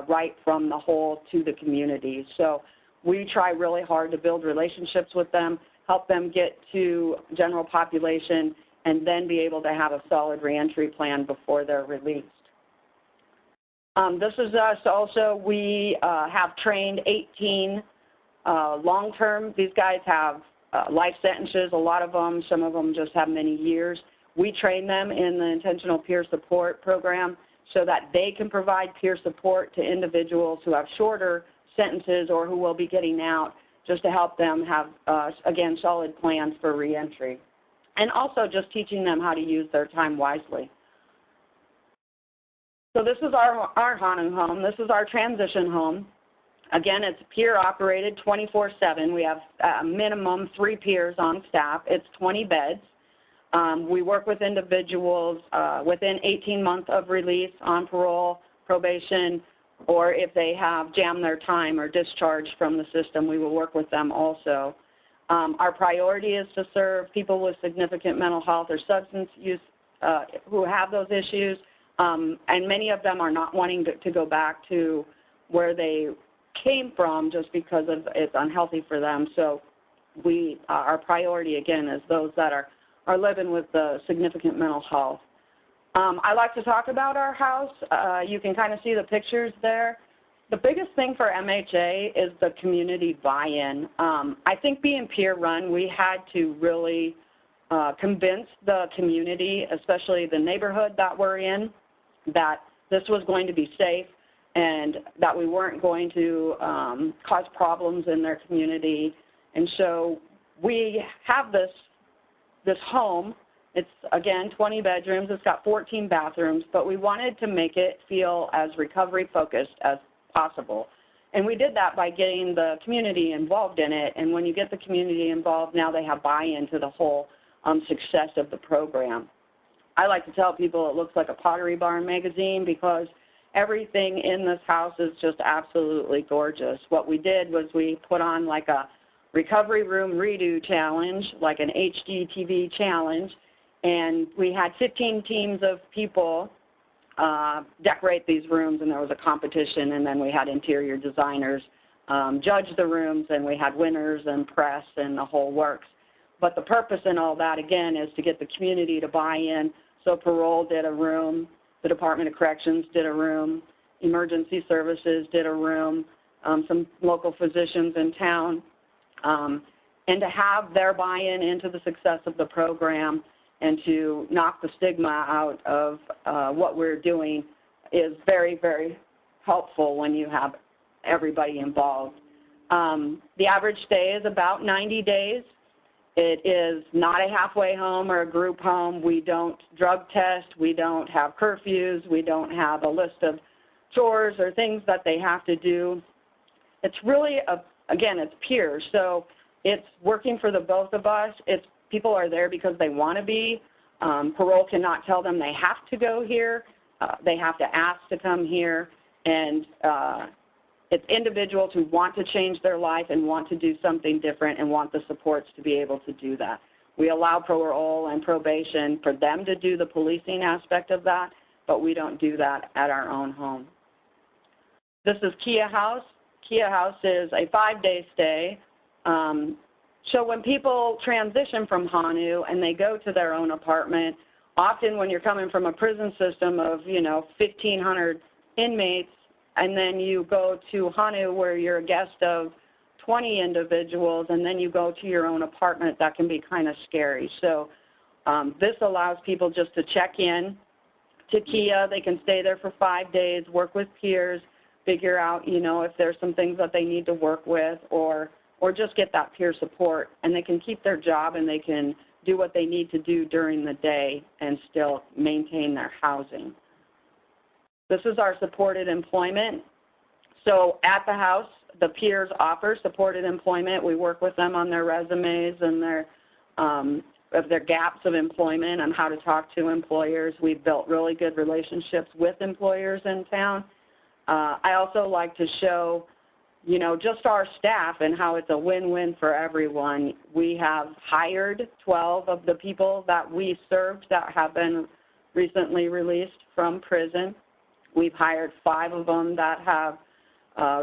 right from the whole to the community. So we try really hard to build relationships with them, help them get to general population, and then be able to have a solid reentry plan before they're released. This is us also. We have trained 18 long-term. These guys have life sentences, a lot of them. Some of them just have many years. We train them in the intentional peer support program so that they can provide peer support to individuals who have shorter sentences or who will be getting out, just to help them have, again, solid plans for reentry. And also just teaching them how to use their time wisely. So this is our haunting home. This is our transition home. Again, it's peer operated 24/7. We have a minimum 3 peers on staff. It's 20 beds. We work with individuals within 18 months of release, on parole, probation, or if they have jammed their time or discharged from the system, we will work with them also. Our priority is to serve people with significant mental health or substance use who have those issues, and many of them are not wanting to go back to where they came from just because it's unhealthy for them. So our priority, again, is those that are living with significant mental health. I like to talk about our house. You can kind of see the pictures there. The biggest thing for MHA is the community buy-in. I think being peer-run, we had to really convince the community, especially the neighborhood that we're in, that this was going to be safe and that we weren't going to cause problems in their community. And so we have this home. It's, again, 20 bedrooms. It's got 14 bathrooms, but we wanted to make it feel as recovery-focused as possible. And we did that by getting the community involved in it. And when you get the community involved, now they have buy-in to the whole success of the program. I like to tell people it looks like a Pottery Barn magazine because everything in this house is just absolutely gorgeous. What we did was we put on like a recovery room redo challenge, like an HGTV challenge, and we had 15 teams of people decorate these rooms, and there was a competition, and then we had interior designers judge the rooms, and we had winners and press and the whole works. But the purpose in all that, again, is to get the community to buy in. So parole did a room, the Department of Corrections did a room, emergency services did a room, some local physicians in town, and to have their buy-in into the success of the program and to knock the stigma out of what we're doing is very, very helpful when you have everybody involved. The average stay is about 90 days. It is not a halfway home or a group home. We don't drug test. We don't have curfews. We don't have a list of chores or things that they have to do. It's really, again, it's peers. So it's working for the both of us. It's people are there because they want to be. Parole cannot tell them they have to go here. They have to ask to come here. And it's individuals who want to change their life and want to do something different and want the supports to be able to do that. We allow parole and probation for them to do the policing aspect of that, but we don't do that at our own home. This is Kia House. Kia House is a 5-day stay. So when people transition from HANU and they go to their own apartment, often when you're coming from a prison system of, 1,500 inmates, and then you go to HANU where you're a guest of 20 individuals, and then you go to your own apartment, that can be kind of scary. So this allows people just to check in to Kia. They can stay there for 5 days, work with peers, figure out, if there's some things that they need to work with, or just get that peer support, and they can keep their job and they can do what they need to do during the day and still maintain their housing. This is our supported employment. So at the house, the peers offer supported employment. We work with them on their resumes and their gaps of employment and how to talk to employers. We've built really good relationships with employers in town. I also like to show, just our staff and how it's a win-win for everyone. We have hired 12 of the people that we served that have been recently released from prison. We've hired 5 of them that have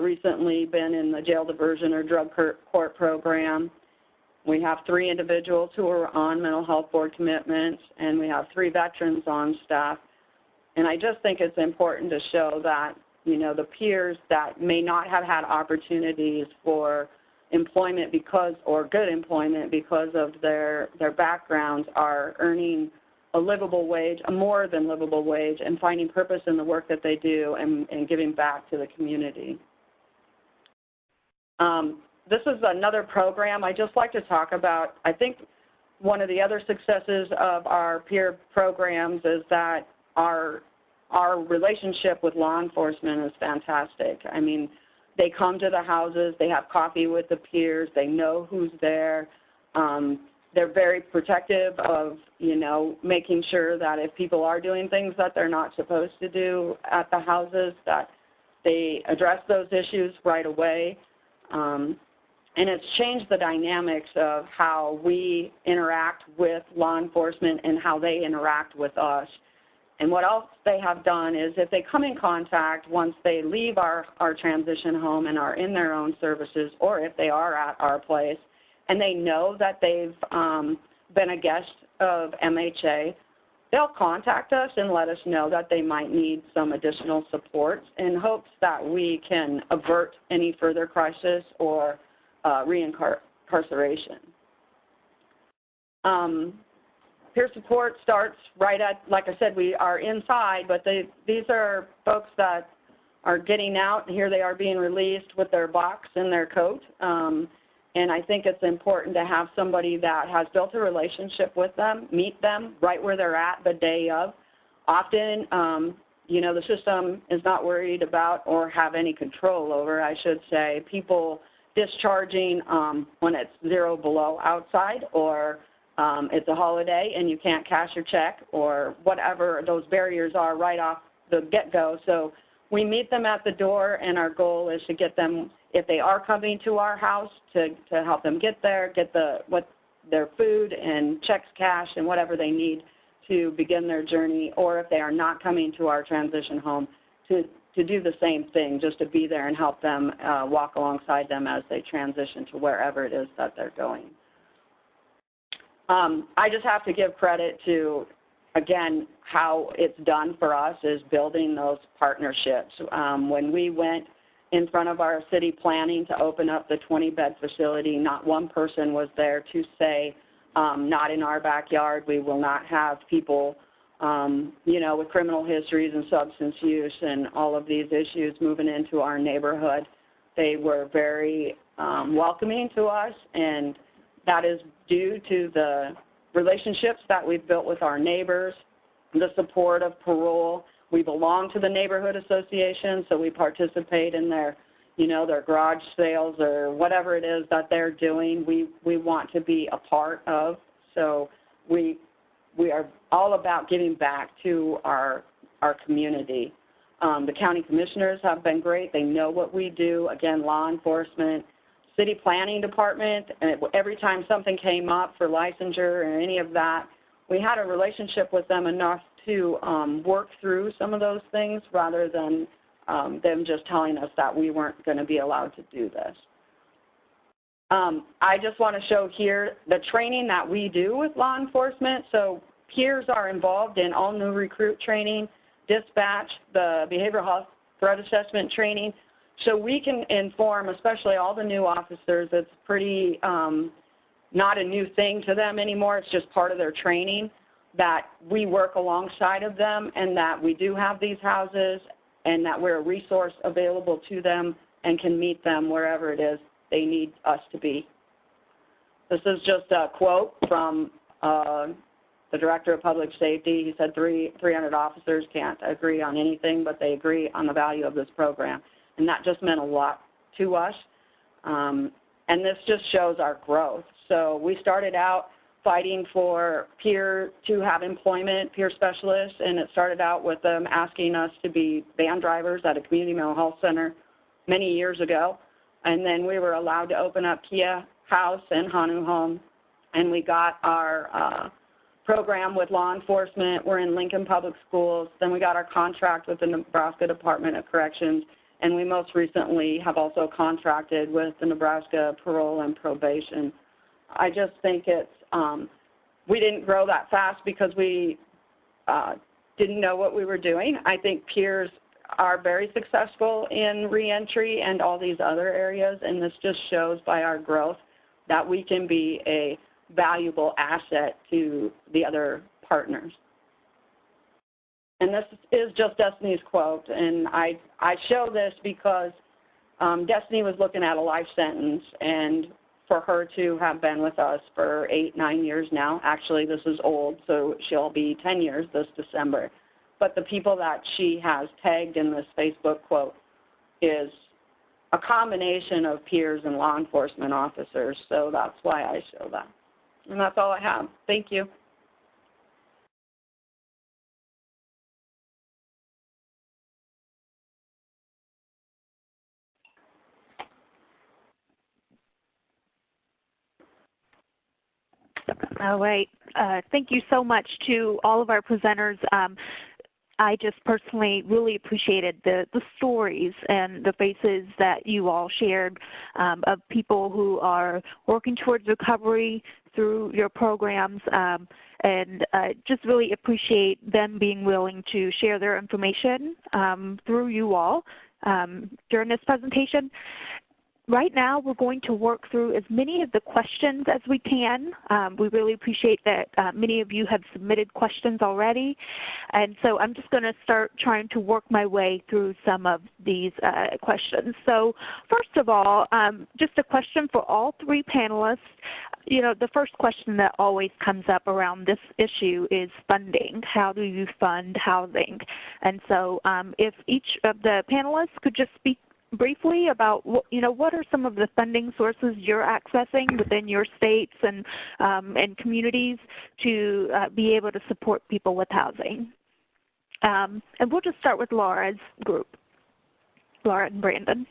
recently been in the jail diversion or drug court program. We have 3 individuals who are on mental health board commitments, and we have 3 veterans on staff. And I just think it's important to show that, the peers that may not have had opportunities for employment or good employment because of their backgrounds are earning a livable wage, a more than livable wage, and finding purpose in the work that they do and giving back to the community. This is another program I just like to talk about. I think one of the other successes of our peer programs is that our relationship with law enforcement is fantastic. I mean, they come to the houses, they have coffee with the peers, they know who's there. They're very protective of, making sure that if people are doing things that they're not supposed to do at the houses, that they address those issues right away. And it's changed the dynamics of how we interact with law enforcement and how they interact with us. And what else they have done is if they come in contact once they leave our transition home and are in their own services, or if they are at our place, and they know that they've been a guest of MHA, they'll contact us and let us know that they might need some additional support in hopes that we can avert any further crisis or reincarceration. Peer support starts right at, like I said, we are inside, but these are folks that are getting out, and here they are being released with their box and their coat. And I think it's important to have somebody that has built a relationship with them, meet them right where they're at the day of. Often, the system is not worried about or have any control over, I should say, people discharging when it's 0 below outside, or it's a holiday and you can't cash your check, or whatever those barriers are right off the get-go. So we meet them at the door, and our goal is to get them, if they are coming to our house, to help them get there, get their food and checks, cash, and whatever they need to begin their journey, or if they are not coming to our transition home, to do the same thing, just to be there and help them, walk alongside them as they transition to wherever it is that they're going. I just have to give credit to, again, how it's done for us is building those partnerships. When we went in front of our city planning to open up the 20-bed facility, not one person was there to say, not in our backyard. We will not have people, with criminal histories and substance use and all of these issues moving into our neighborhood. They were very welcoming to us, and that is due to the relationships that we've built with our neighbors, the support of parole. We belong to the neighborhood association, so we participate in their garage sales or whatever it is that they're doing. We want to be a part of. So we are all about giving back to our community. The county commissioners have been great. They know what we do. Again, law enforcement, city planning department, and every time something came up for licensure or any of that, we had a relationship with them enough to work through some of those things rather than them just telling us that we weren't going to be allowed to do this. I just want to show here the training that we do with law enforcement. So peers are involved in all new recruit training, dispatch, the behavioral health threat assessment training. So we can inform, especially all the new officers, it's pretty not a new thing to them anymore. It's just part of their training, that we work alongside of them and that we do have these houses and that we're a resource available to them and can meet them wherever it is they need us to be. This is just a quote from the Director of Public Safety. He said 300 officers can't agree on anything, but they agree on the value of this program. And that just meant a lot to us. And this just shows our growth. So we started out fighting for peer to have employment, peer specialists, and it started out with them asking us to be van drivers at a community mental health center many years ago. And then we were allowed to open up Kia House and Hanu Home, and we got our program with law enforcement. We're in Lincoln Public Schools. Then we got our contract with the Nebraska Department of Corrections, and we most recently have also contracted with the Nebraska Parole and Probation. I just think it's, we didn't grow that fast because we didn't know what we were doing. I think peers are very successful in reentry and all these other areas, and this just shows by our growth that we can be a valuable asset to the other partners. And this is just Destiny's quote, and I show this because Destiny was looking at a life sentence, and for her to have been with us for 8-9 years now, actually this is old, so she'll be 10 years this December. But the people that she has tagged in this Facebook quote is a combination of peers and law enforcement officers, so that's why I show that. And that's all I have. Thank you. All right. Thank you so much to all of our presenters. I just personally really appreciated the stories and the faces that you all shared of people who are working towards recovery through your programs, and just really appreciate them being willing to share their information through you all during this presentation. Right now, we're going to work through as many of the questions as we can. We really appreciate that many of you have submitted questions already. And so I'm just going to start trying to work my way through some of these questions. So first of all, just a question for all three panelists. You know, the first question that always comes up around this issue is funding. How do you fund housing? And so if each of the panelists could just speak briefly about, you know, what are some of the funding sources you're accessing within your states and communities to be able to support people with housing. And we'll just start with Laura's group. Laura and Brandon.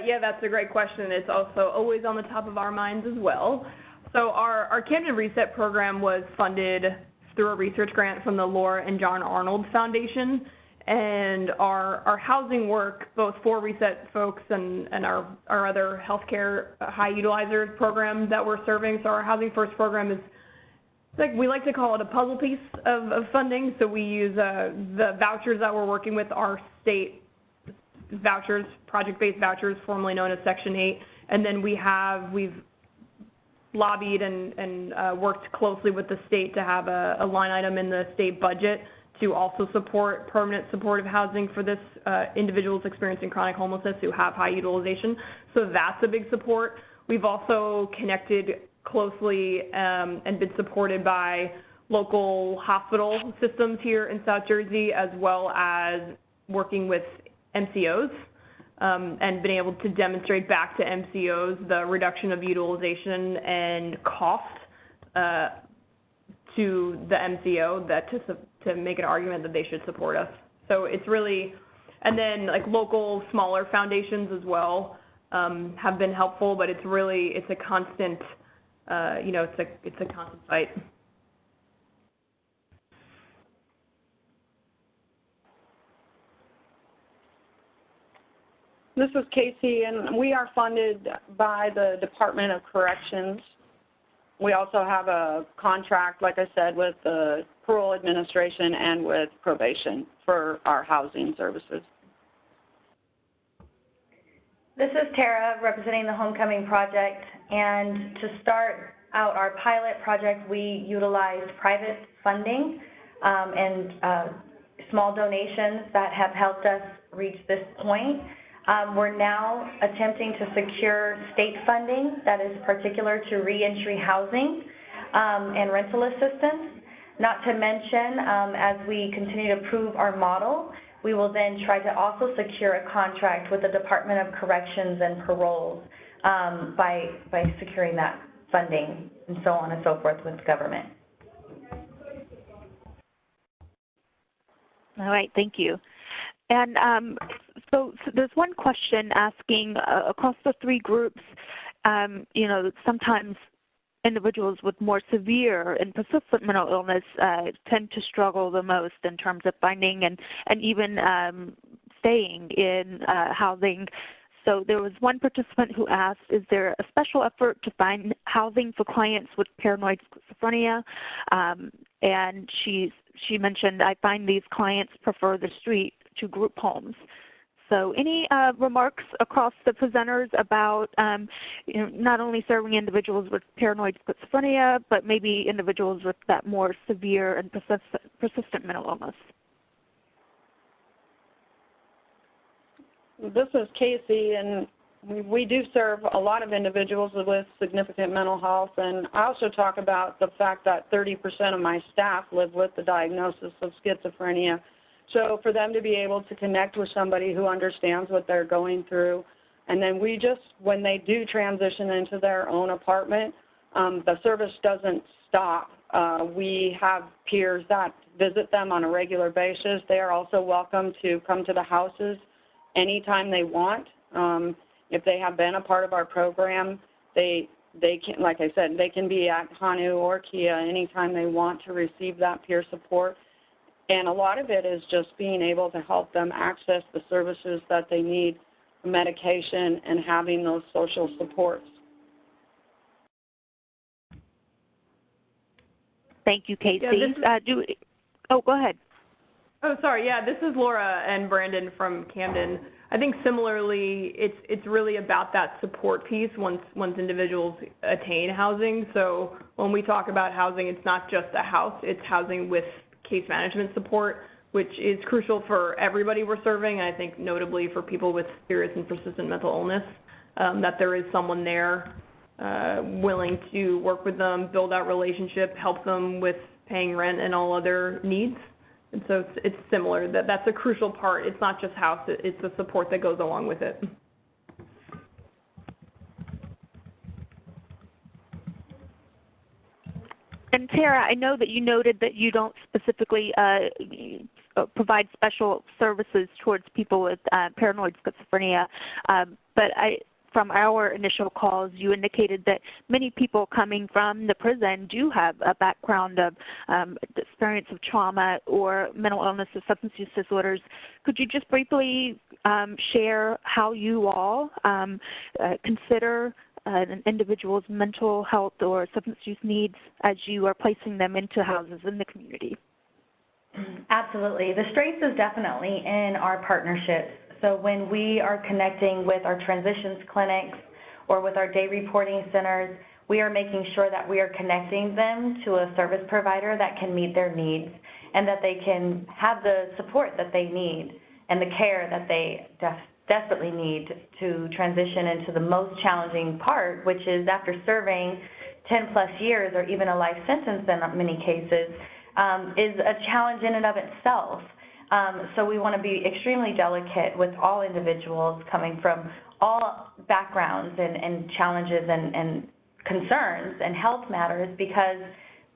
Yeah, that's a great question. It's also always on the top of our minds as well. So our Camden Reset program was funded through a research grant from the Laura and John Arnold Foundation. And our housing work, both for Reset folks and our other healthcare high utilizers program that we're serving. So our Housing First program is, like, we like to call it a puzzle piece of funding. So we use the vouchers that we're working with are state vouchers, project-based vouchers, formerly known as Section 8. And then we've lobbied and worked closely with the state to have a line item in the state budget to also support permanent supportive housing for this individuals experiencing chronic homelessness who have high utilization. So that's a big support. We've also connected closely and been supported by local hospital systems here in South Jersey, as well as working with MCOs and been able to demonstrate back to MCOs the reduction of utilization and cost to the MCO that to make an argument that they should support us. So it's really, and then like local smaller foundations as well have been helpful, but it's a constant, it's a constant fight. This is Casey, and we are funded by the Department of Corrections. We also have a contract, like I said, with the Parole Administration and with probation for our housing services. This is Tara representing the Homecoming Project, and to start out our pilot project, we utilized private funding and small donations that have helped us reach this point. We're now attempting to secure state funding that is particular to reentry housing and rental assistance. Not to mention, as we continue to prove our model, we will then try to also secure a contract with the Department of Corrections and Parole by securing that funding and so on and so forth with government. All right, thank you. And so there's one question asking across the three groups, sometimes individuals with more severe and persistent mental illness tend to struggle the most in terms of finding and even staying in housing. So there was one participant who asked, is there a special effort to find housing for clients with paranoid schizophrenia? And she mentioned, I find these clients prefer the street to group homes. So any remarks across the presenters about not only serving individuals with paranoid schizophrenia, but maybe individuals with that more severe and persistent mental illness? This is Casey, and we do serve a lot of individuals with significant mental health, and I also talk about the fact that 30% of my staff live with the diagnosis of schizophrenia. So for them to be able to connect with somebody who understands what they're going through, and then when they do transition into their own apartment, the service doesn't stop. We have peers that visit them on a regular basis. They are also welcome to come to the houses anytime they want. If they have been a part of our program, they can, like I said, they can be at Hanu or Kia anytime they want to receive that peer support. And a lot of it is just being able to help them access the services that they need, medication, and having those social supports. Thank you, Casey. Yeah, go ahead. Oh, sorry. Yeah, this is Laura and Brandon from Camden. I think similarly, it's really about that support piece once individuals attain housing. So when we talk about housing, it's not just a house; it's housing with case management support, which is crucial for everybody we're serving. I think notably for people with serious and persistent mental illness, that there is someone there willing to work with them, build out relationship, help them with paying rent and all other needs. And so it's similar. That's a crucial part. It's not just house, it's the support that goes along with it. And Tara, I know that you noted that you don't specifically provide special services towards people with paranoid schizophrenia. But from our initial calls, you indicated that many people coming from the prison do have a background of experience of trauma or mental illness or substance use disorders. Could you just briefly share how you all consider an individual's mental health or substance use needs as you are placing them into houses in the community? Absolutely. The strength is definitely in our partnerships. So when we are connecting with our transitions clinics or with our day reporting centers, we are making sure that we are connecting them to a service provider that can meet their needs and that they can have the support that they need and the care that they desperately need to transition into the most challenging part, which is after serving 10 plus years or even a life sentence in many cases, is a challenge in and of itself. So we want to be extremely delicate with all individuals coming from all backgrounds and challenges and concerns and health matters because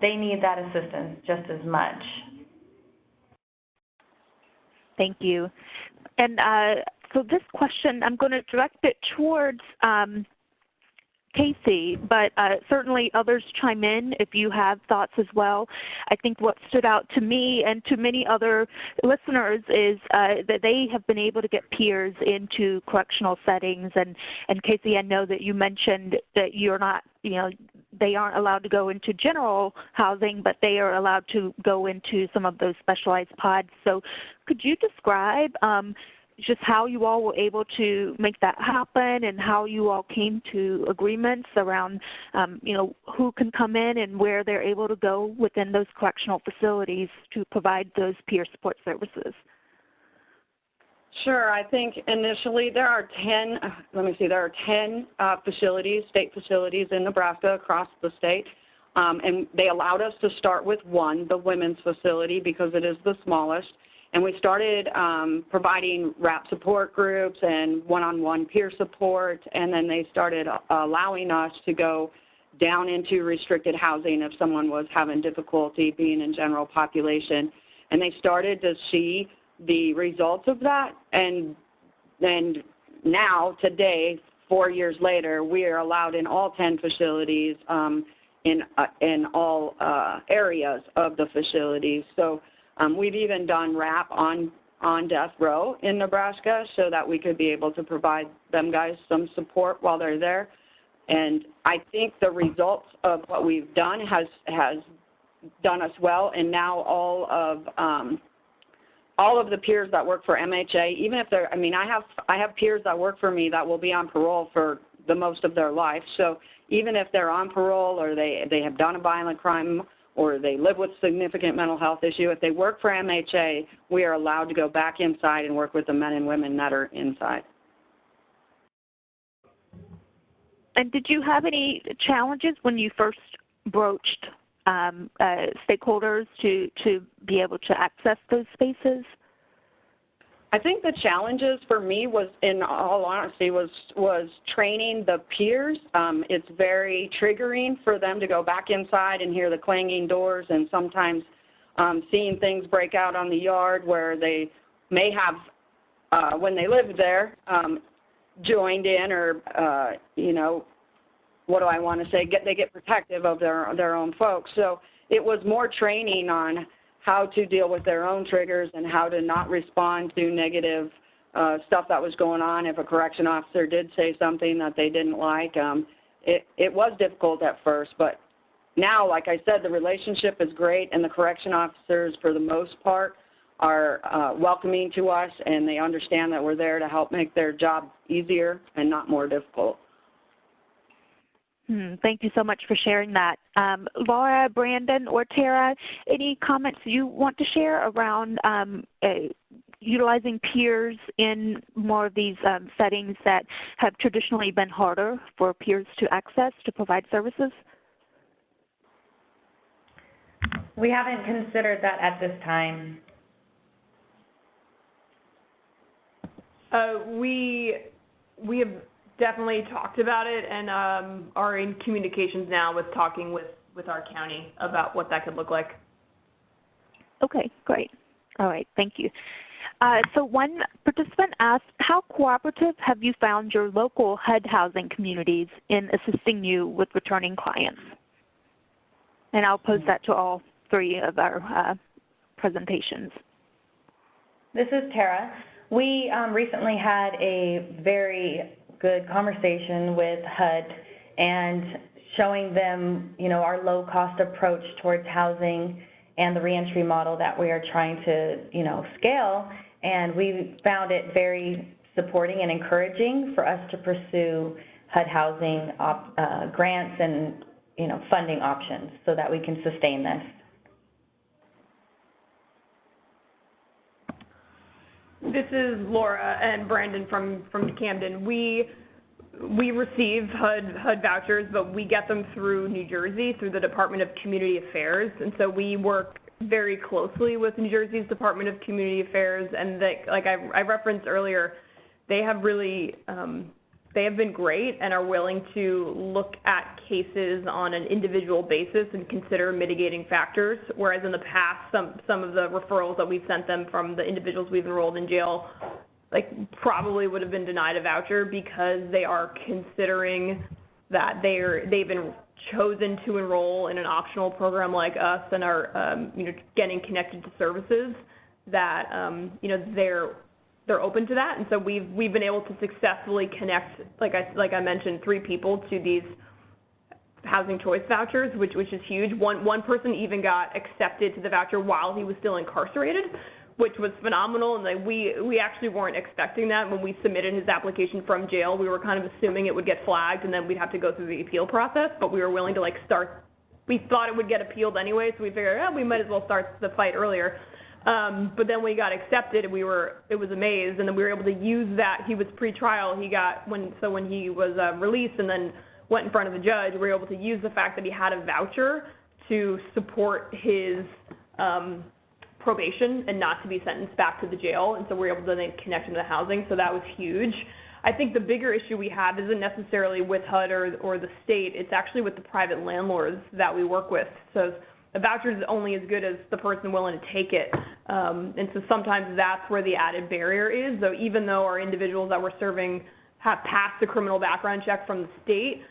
they need that assistance just as much. Thank you. And so this question, I'm going to direct it towards Casey, but certainly others chime in if you have thoughts as well. I think what stood out to me and to many other listeners is that they have been able to get peers into correctional settings. And Casey, I know that you mentioned that you're not, they aren't allowed to go into general housing, but they are allowed to go into some of those specialized pods. So could you describe just how you all were able to make that happen and how you all came to agreements around, who can come in and where they're able to go within those correctional facilities to provide those peer support services? Sure. I think initially there are 10 facilities, state facilities in Nebraska across the state. And they allowed us to start with one, the women's facility, because it is the smallest. And we started providing RAP support groups and one-on-one peer support, and then they started allowing us to go down into restricted housing if someone was having difficulty being in general population. And they started to see the results of that, and now, today, 4 years later, we are allowed in all 10 facilities in all areas of the facilities. So we've even done RAP on death row in Nebraska so that we could be able to provide them guys some support while they're there. And I think the results of what we've done has done us well, and now all of the peers that work for MHA, even if they're, I have peers that work for me that will be on parole for the most of their life. So even if they're on parole or they have done a violent crime or they live with significant mental health issue, if they work for MHA, we are allowed to go back inside and work with the men and women that are inside. And did you have any challenges when you first broached stakeholders to be able to access those spaces? I think the challenges for me was, in all honesty, was training the peers. It's very triggering for them to go back inside and hear the clanging doors, and sometimes seeing things break out on the yard where they may have, when they lived there, joined in or, what do I want to say? They get protective of their own folks. So it was more training on how to deal with their own triggers and how to not respond to negative stuff that was going on. If a correction officer did say something that they didn't like, it was difficult at first. But now, like I said, the relationship is great, and the correction officers, for the most part, are welcoming to us, and they understand that we're there to help make their job easier and not more difficult. Thank you so much for sharing that. Laura, Brandon, or Tara, any comments you want to share around utilizing peers in more of these settings that have traditionally been harder for peers to access to provide services? We haven't considered that at this time. We have definitely talked about it and are in communications now with talking with our county about what that could look like. Okay, great. All right, thank you. So one participant asked, how cooperative have you found your local HUD housing communities in assisting you with returning clients? And I'll pose that to all three of our presentations. This is Tara. We recently had a very good conversation with HUD and showing them, our low-cost approach towards housing and the reentry model that we are trying to, scale. And we found it very supporting and encouraging for us to pursue HUD housing grants and, funding options so that we can sustain this. This is Laura and Brandon from Camden. We receive HUD vouchers, but we get them through New Jersey, through the Department of Community Affairs, and so we work very closely with New Jersey's Department of Community Affairs, and like I referenced earlier, they have really they have been great and are willing to look at cases on an individual basis and consider mitigating factors, whereas in the past, some of the referrals that we've sent them from the individuals we've enrolled in jail, probably would have been denied a voucher because they are considering that they've been chosen to enroll in an optional program like us and are, getting connected to services that, they're open to that. And so we've been able to successfully connect, like I mentioned, 3 people to these housing choice vouchers, which is huge. One person even got accepted to the voucher while he was still incarcerated, which was phenomenal. And we actually weren't expecting that when we submitted his application from jail. We were kind of assuming it would get flagged and then we'd have to go through the appeal process, but we were willing to start. We thought it would get appealed anyway, so we figured, we might as well start the fight earlier. But then we got accepted, and it was amazed, and then we were able to use that. He was pre-trial. When he was released and then went in front of the judge, we were able to use the fact that he had a voucher to support his probation and not to be sentenced back to the jail, and so we were able to then connect him to housing, so that was huge. I think the bigger issue we have isn't necessarily with HUD or the state. It's actually with the private landlords that we work with. So a voucher is only as good as the person willing to take it. And so sometimes that's where the added barrier is. So even though our individuals that we're serving have passed the criminal background check from the state,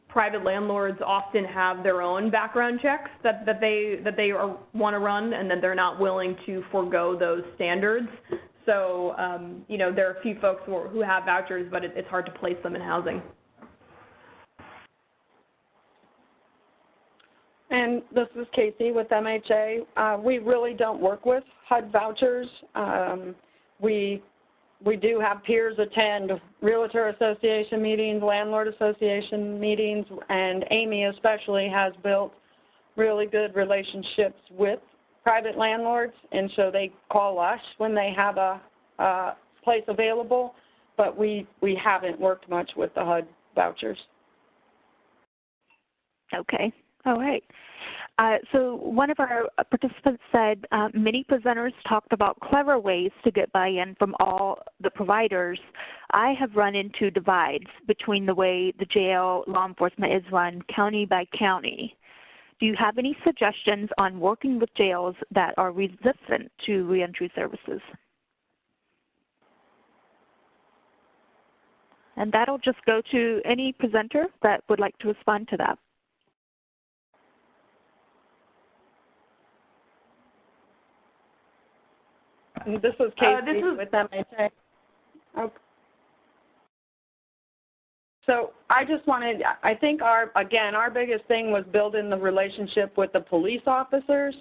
private landlords often have their own background checks that they want to run, and then they're not willing to forego those standards. So, there are a few folks who have vouchers, but it's hard to place them in housing. And this is Casey with MHA. We really don't work with HUD vouchers. We do have peers attend Realtor Association meetings, Landlord Association meetings, and Amy especially has built really good relationships with private landlords, and so they call us when they have a place available, but we haven't worked much with the HUD vouchers. Okay. All right. So one of our participants said many presenters talked about clever ways to get buy-in from all the providers. I have run into divides between the way the jail law enforcement is run county by county. Do you have any suggestions on working with jails that are resistant to reentry services? And that'll just go to any presenter that would like to respond to that. This is Casey with MHA. Okay. So I think our biggest thing was building the relationship with the police officers,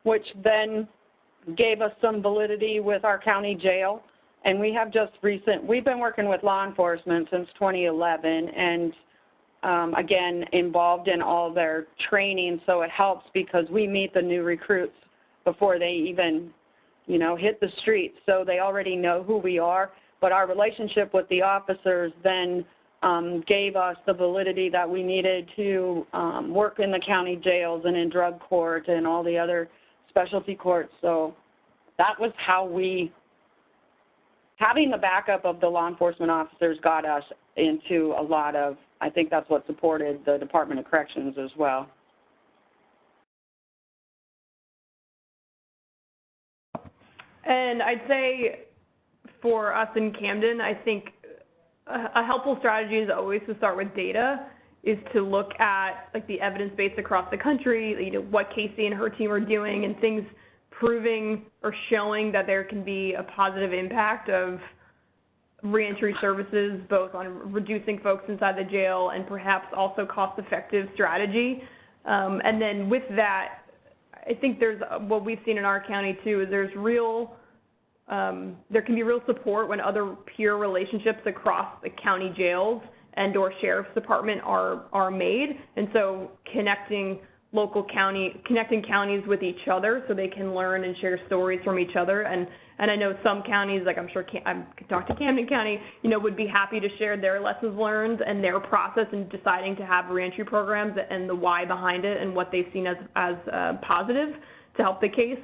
which then gave us some validity with our county jail. And we have we've been working with law enforcement since 2011 and again, involved in all their training, so it helps because we meet the new recruits before they even hit the streets, so they already know who we are. But our relationship with the officers then gave us the validity that we needed to work in the county jails and in drug court and all the other specialty courts. So that was how having the backup of the law enforcement officers got us into a lot of, I think that's what supported the Department of Corrections as well. And I'd say for us in Camden, I think a helpful strategy is always to start with data, is to look at like the evidence base across the country, you know, what Casey and her team are doing and things proving or showing that there can be a positive impact of reentry services, both on reducing folks inside the jail and perhaps also cost-effective strategy. And then with that, I think there's what we've seen in our county too is there's there can be real support when other peer relationships across the county jails and or sheriff's department are made, and so connecting counties with each other so they can learn and share stories from each other. And I know some counties, like I'm sure I could talk to Camden County, you know, would be happy to share their lessons learned and their process in deciding to have reentry programs and the why behind it and what they've seen as positive to help the case.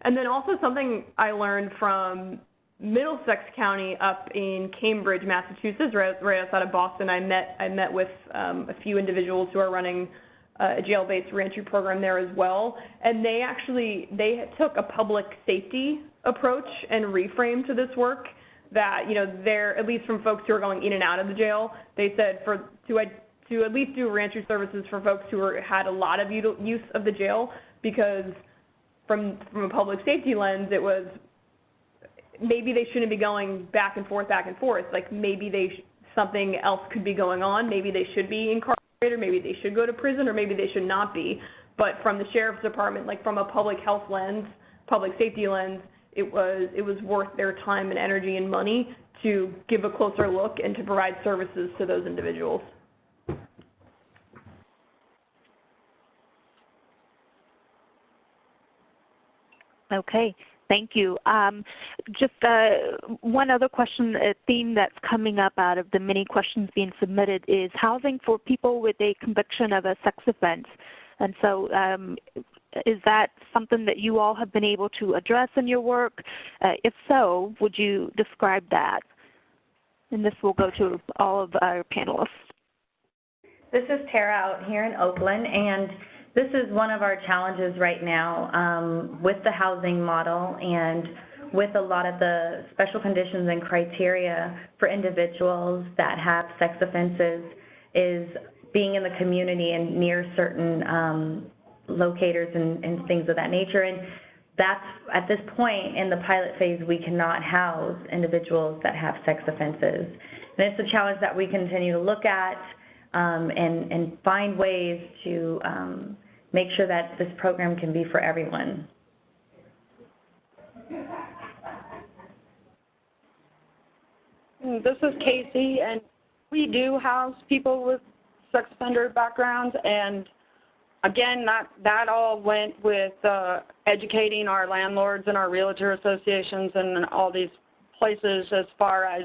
And then also something I learned from Middlesex County up in Cambridge, Massachusetts, right outside of Boston. I met with a few individuals who are running a jail-based reentry program there as well, and they took a public safety approach and reframe to this work that, you know, they're, at least from folks who are going in and out of the jail, they said to at least do reentry services for folks who had a lot of use of the jail, because from a public safety lens, it was maybe they shouldn't be going back and forth. Like maybe something else could be going on. Maybe they should be incarcerated. Maybe they should go to prison, or maybe they should not be. But from the sheriff's department, like from a public health lens, public safety lens, it was worth their time and energy and money to give a closer look and to provide services to those individuals. Okay, thank you. Just one other question, a theme that's coming up out of the many questions being submitted is housing for people with a conviction of a sex offense. And so is that something that you all have been able to address in your work? If so, would you describe that? And this will go to all of our panelists. This is Tara out here in Oakland, and this is one of our challenges right now with the housing model and with a lot of the special conditions and criteria for individuals that have sex offenses is being in the community and near certain locators and things of that nature. And that's, at this point in the pilot phase, we cannot house individuals that have sex offenses. And it's a challenge that we continue to look at and find ways to make sure that this program can be for everyone. This is Casey, and we do house people with sex offender backgrounds, and again, that all went with educating our landlords and our realtor associations and all these places as far as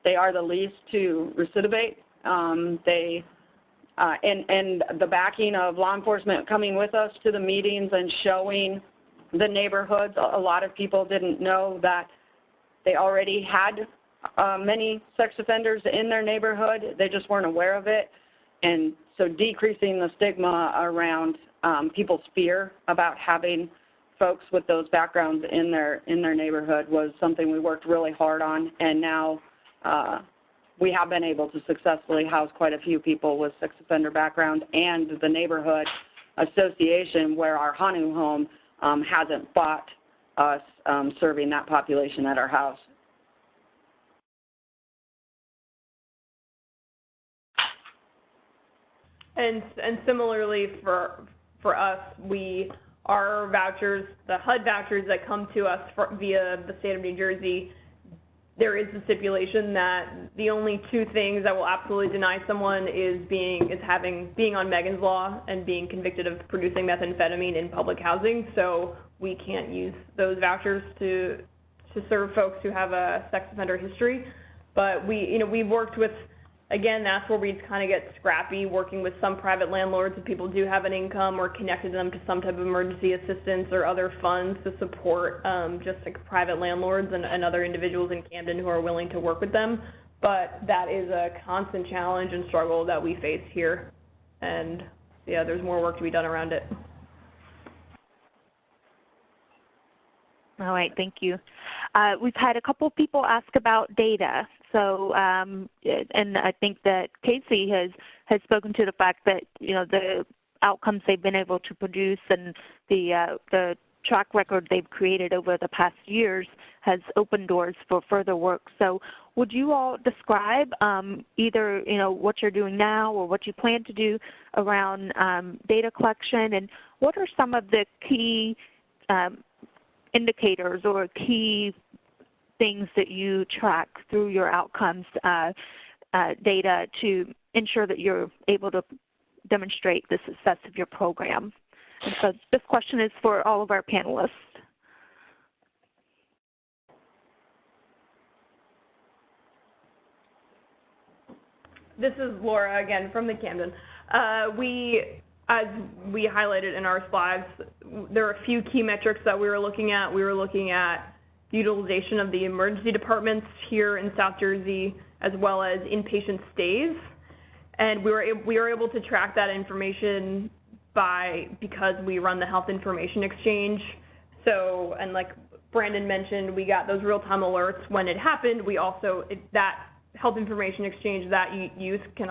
they are the least to recidivate. And the backing of law enforcement coming with us to the meetings and showing the neighborhoods. A lot of people didn't know that they already had many sex offenders in their neighborhood. They just weren't aware of it. And so decreasing the stigma around people's fear about having folks with those backgrounds in their neighborhood was something we worked really hard on, and now we have been able to successfully house quite a few people with sex offender background, and the neighborhood association where our Hanu home hasn't fought us serving that population at our house. And similarly for us, our vouchers, the HUD vouchers that come to us via the state of New Jersey, there is a stipulation that the only two things that will absolutely deny someone is being on Megan's Law and being convicted of producing methamphetamine in public housing. So we can't use those vouchers to serve folks who have a sex offender history. But we've worked with, again, that's where we kind of get scrappy, working with some private landlords if people do have an income, or connected them to some type of emergency assistance or other funds to support just like private landlords and other individuals in Camden who are willing to work with them. But that is a constant challenge and struggle that we face here. And yeah, there's more work to be done around it. All right, thank you. We've had a couple of people ask about data. So, and I think that Casey has spoken to the fact that, you know, the outcomes they've been able to produce and the track record they've created over the past years has opened doors for further work. So would you all describe either, you know, what you're doing now or what you plan to do around data collection, and what are some of the key indicators or key things that you track through your outcomes data to ensure that you're able to demonstrate the success of your program? And so this question is for all of our panelists. This is Laura again from the Camden. As we highlighted in our slides, there are a few key metrics that we were looking at. We were looking at utilization of the emergency departments here in South Jersey, as well as inpatient stays. And we were able to track that information because we run the health information exchange. So, and like Brandon mentioned, we got those real-time alerts when it happened. We also, that health information exchange, that use can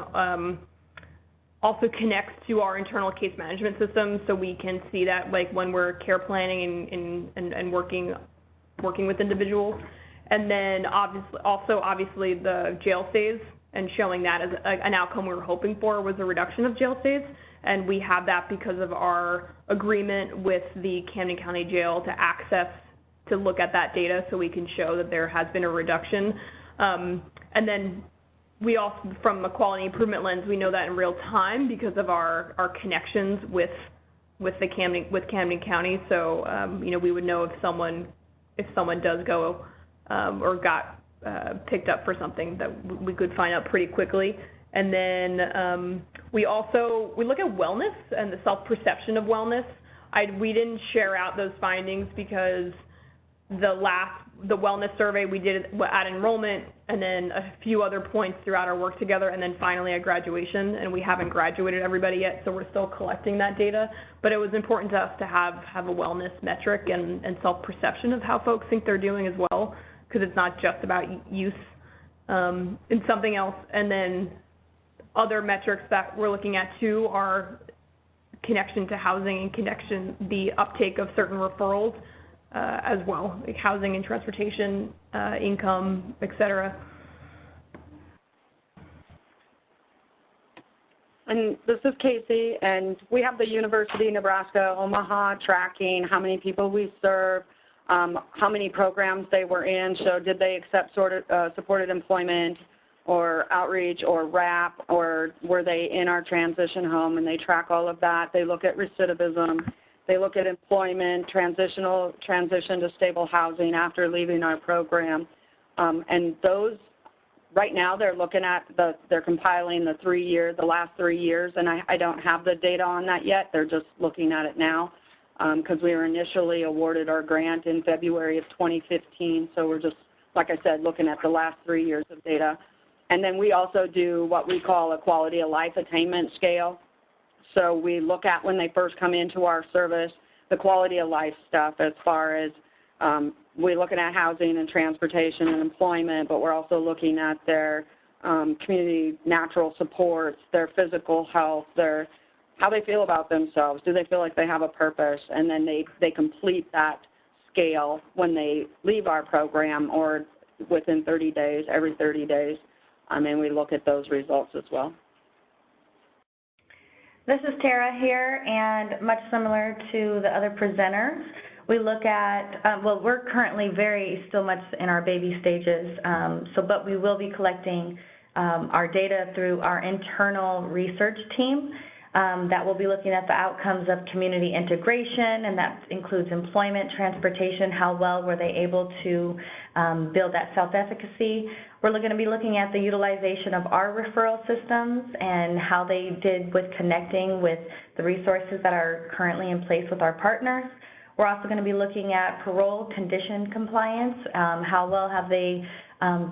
also connects to our internal case management system, so we can see that, like, when we're care planning and working with individuals. And then obviously the jail stays, and showing that as an outcome we were hoping for was a reduction of jail stays. And we have that because of our agreement with the Camden County Jail to look at that data, so we can show that there has been a reduction. And then we also, from a quality improvement lens, we know that in real time because of our connections with Camden County. So you know, we would know if someone does go or got picked up for something, that we could find out pretty quickly. And then we look at wellness and the self-perception of wellness. We didn't share out those findings because the wellness survey we did at enrollment, and then a few other points throughout our work together, and then finally at graduation, and we haven't graduated everybody yet, so we're still collecting that data. But it was important to us to have a wellness metric and self-perception of how folks think they're doing as well, because it's not just about use in something else. And then other metrics that we're looking at too are connection to housing and the uptake of certain referrals as well, like housing and transportation, income, et cetera. And this is Casey, and we have the University of Nebraska Omaha tracking how many people we serve, how many programs they were in. So did they accept supported employment or outreach or RAP, or were they in our transition home? And they track all of that. They look at recidivism. They look at employment, transition to stable housing after leaving our program. And those, right now, they're looking at they're compiling the last 3 years, and I don't have the data on that yet. They're just looking at it now because we were initially awarded our grant in February of 2015. So we're just, like I said, looking at the last 3 years of data. And then we also do what we call a quality of life attainment scale. So we look at, when they first come into our service, the quality of life stuff, as far as we're looking at housing and transportation and employment, but we're also looking at their community natural supports, their physical health, how they feel about themselves. Do they feel like they have a purpose? And then they complete that scale when they leave our program, or within 30 days, every 30 days. And we look at those results as well. This is Tara here, and much similar to the other presenters, we look at, we're currently still much in our baby stages, but we will be collecting our data through our internal research team that will be looking at the outcomes of community integration, and that includes employment, transportation, how well were they able to build that self-efficacy. We're going to be looking at the utilization of our referral systems and how they did with connecting with the resources that are currently in place with our partners. We're also going to be looking at parole condition compliance, how well have they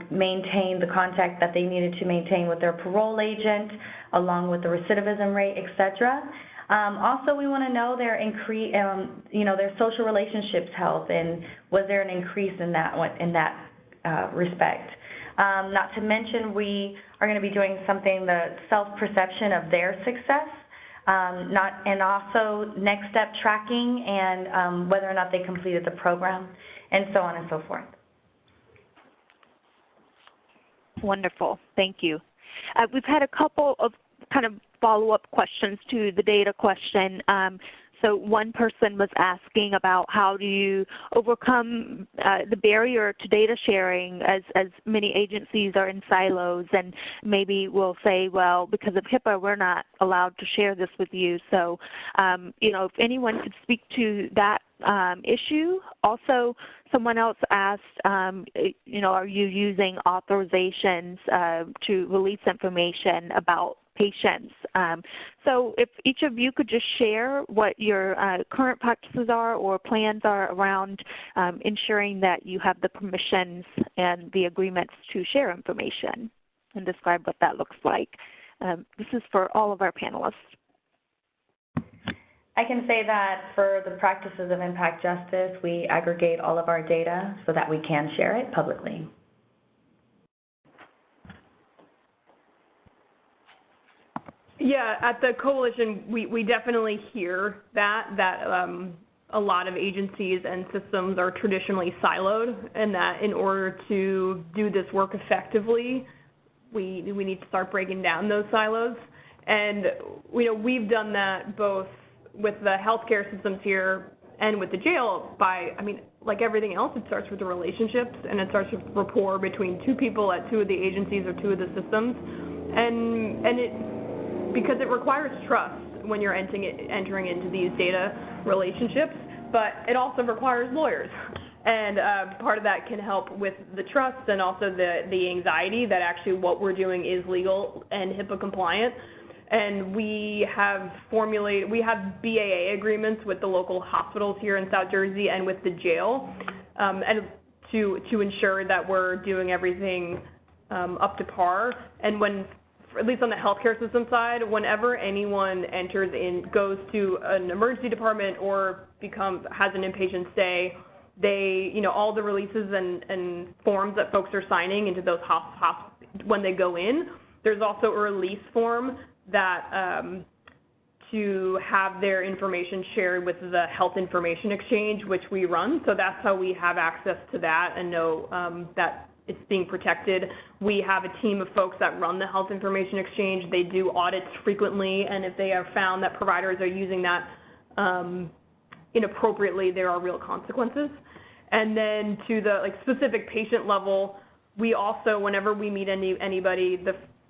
maintained the contact that they needed to maintain with their parole agent, along with the recidivism rate, et cetera. Also, we want to know their their social relationships health, and was there an increase in that respect. Not to mention, we are going to be doing something, the self-perception of their success, and also next step tracking and whether or not they completed the program, and so on and so forth. Wonderful. Thank you. We've had a couple of kind of follow-up questions to the data question. So one person was asking about how do you overcome the barrier to data sharing as many agencies are in silos, and maybe will say, well, because of HIPAA, we're not allowed to share this with you. So, if anyone could speak to that issue. Also, someone else asked, are you using authorizations to release information about patients? So if each of you could just share what your current practices are or plans are around ensuring that you have the permissions and the agreements to share information, and describe what that looks like. This is for all of our panelists. I can say that for the practices of impact justice, we aggregate all of our data so that we can share it publicly. Yeah, at the coalition, we definitely hear that a lot of agencies and systems are traditionally siloed, and that in order to do this work effectively, we need to start breaking down those silos. And we've done that both with the healthcare systems here and with the jail like everything else, it starts with the relationships, and it starts with rapport between two people at two of the agencies or two of the systems, because it requires trust when you're entering into these data relationships, but it also requires lawyers. And part of that can help with the trust and also the anxiety that actually what we're doing is legal and HIPAA compliant. And we have BAA agreements with the local hospitals here in South Jersey and with the jail, and to ensure that we're doing everything up to par. And at least on the healthcare system side, whenever anyone goes to an emergency department or has an inpatient stay, all the releases and forms that folks are signing into those when they go in, there's also a release form that to have their information shared with the Health Information Exchange, which we run. So that's how we have access to that and know that it's being protected. We have a team of folks that run the Health Information Exchange. They do audits frequently, and if they have found that providers are using that inappropriately, there are real consequences. And then to the specific patient level, we also, whenever we meet anybody,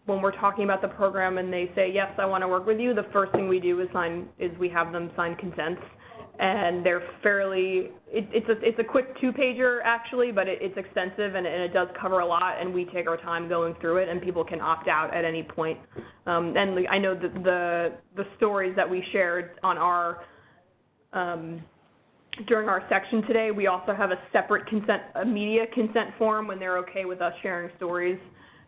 when we're talking about the program and they say, yes, I want to work with you, the first thing we do is we have them sign consents. And they're it's a quick 2-pager actually, but it's extensive and it does cover a lot, and we take our time going through it, and people can opt out at any point. And I know that the stories that we shared on during our section today, we also have a separate a media consent form when they're okay with us sharing stories.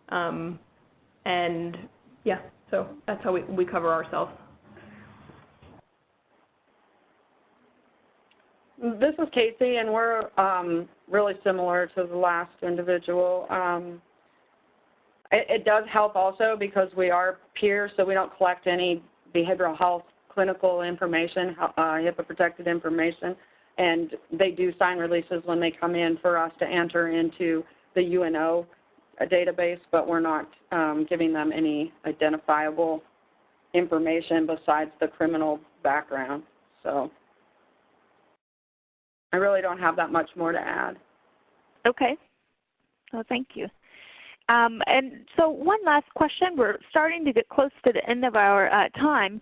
And yeah, so that's how we cover ourselves. This is Casey, and we're really similar to the last individual. It does help also because we are peers, so we don't collect any behavioral health clinical information, HIPAA-protected information, and they do sign releases when they come in for us to enter into the UNO database, but we're not giving them any identifiable information besides the criminal background. So I really don't have that much more to add. Okay. Well, thank you. And so one last question. We're starting to get close to the end of our time.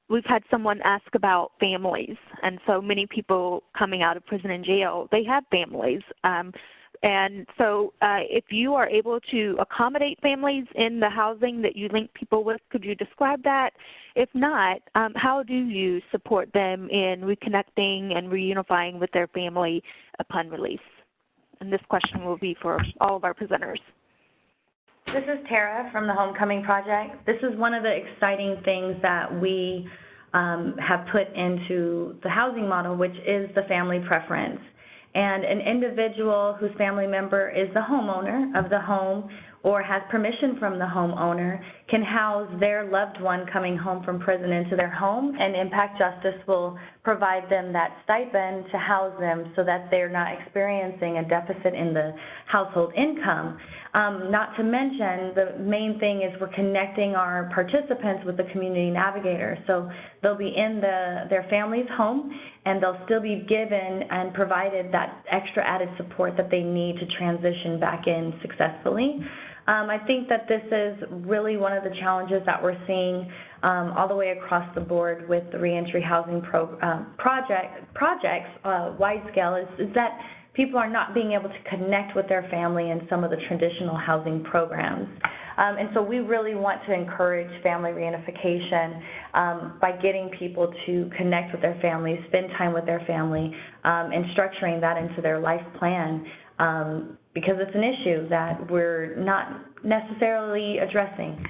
We've had someone ask about families, and so many people coming out of prison and jail, they have families. And so if you are able to accommodate families in the housing that you link people with, could you describe that? If not, how do you support them in reconnecting and reunifying with their family upon release? And this question will be for all of our presenters. This is Tara from the Homecoming Project. This is one of the exciting things that we have put into the housing model, which is the family preference. And an individual whose family member is the homeowner of the home or has permission from the homeowner can house their loved one coming home from prison into their home, and Impact Justice will provide them that stipend to house them so that they're not experiencing a deficit in the household income. Not to mention, the main thing is we're connecting our participants with the community navigator. So they'll be in their family's home, and they'll still be given and provided that extra added support that they need to transition back in successfully. I think that this is really one of the challenges that we're seeing all the way across the board with the reentry housing projects, wide scale, is that people are not being able to connect with their family in some of the traditional housing programs. And so we really want to encourage family reunification by getting people to connect with their families, spend time with their family, and structuring that into their life plan, because it's an issue that we're not necessarily addressing.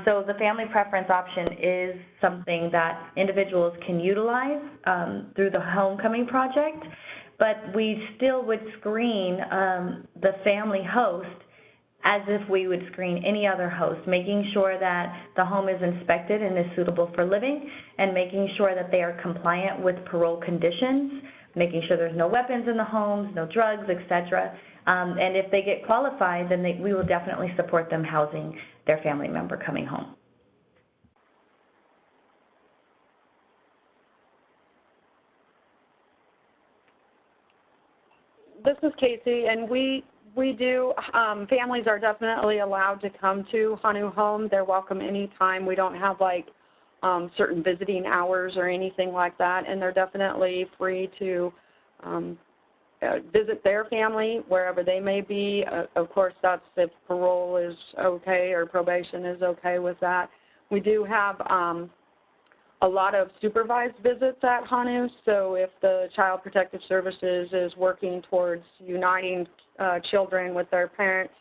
So the family preference option is something that individuals can utilize through the Homecoming Project, but we still would screen the family host as if we would screen any other host, making sure that the home is inspected and is suitable for living, and making sure that they are compliant with parole conditions, making sure there's no weapons in the homes, no drugs, etc. And if they get qualified, then we will definitely support them housing their family member coming home. This is Casey, and we do, families are definitely allowed to come to Hanu Home. They're welcome anytime. We don't have like certain visiting hours or anything like that, and they're definitely free to visit their family wherever they may be. Of course, that's if parole is okay or probation is okay with that. We do have a lot of supervised visits at Hanu, so if the Child Protective Services is working towards uniting children with their parents,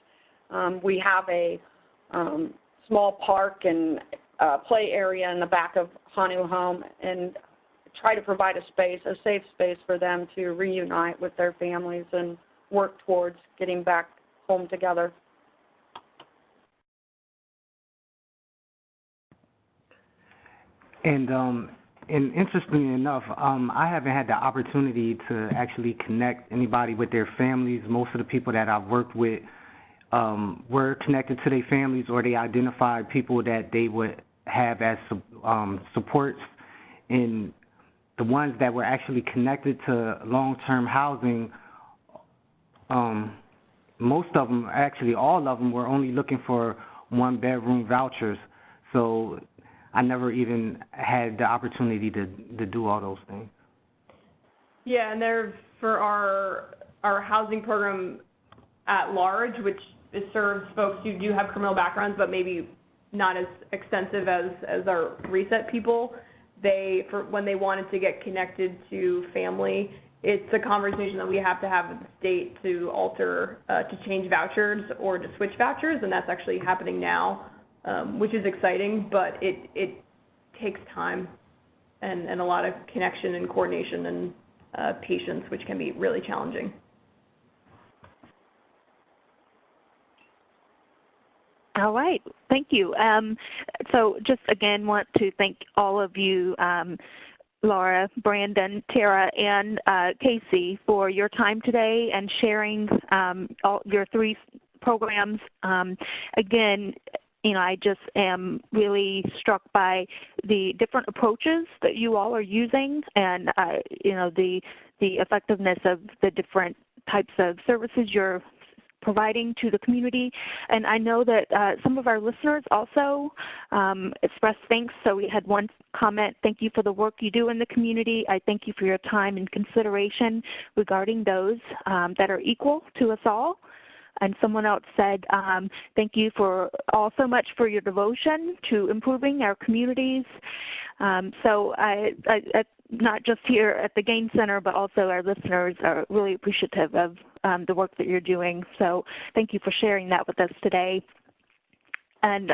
we have a small park and play area in the back of Hanu Home, and try to provide a safe space for them to reunite with their families and work towards getting back home together. And interestingly enough, I haven't had the opportunity to actually connect anybody with their families. Most of the people that I've worked with were connected to their families, or they identified people that they would have as supports. And the ones that were actually connected to long-term housing, most of them, actually all of them, were only looking for one-bedroom vouchers. So I never even had the opportunity to do all those things. Yeah, and there for our housing program at large, which serves folks who do have criminal backgrounds, but maybe not as extensive as our reset people. When they wanted to get connected to family, it's a conversation that we have to have with the state to alter, to change vouchers or to switch vouchers, and that's actually happening now, which is exciting, but it takes time and a lot of connection and coordination and patience, which can be really challenging. All right, thank you. So just again want to thank all of you, Laura, Brandon, Tara, and Casey for your time today and sharing all your three programs. Again, you know, I just am really struck by the different approaches that you all are using, and you know, the effectiveness of the different types of services you're providing to the community. And I know that some of our listeners also expressed thanks. So we had one comment: thank you for the work you do in the community. I thank you for your time and consideration regarding those that are equal to us all. And someone else said, thank you for all so much for your devotion to improving our communities. So I not just here at the Gain Center, but also our listeners are really appreciative of the work that you're doing. So thank you for sharing that with us today. And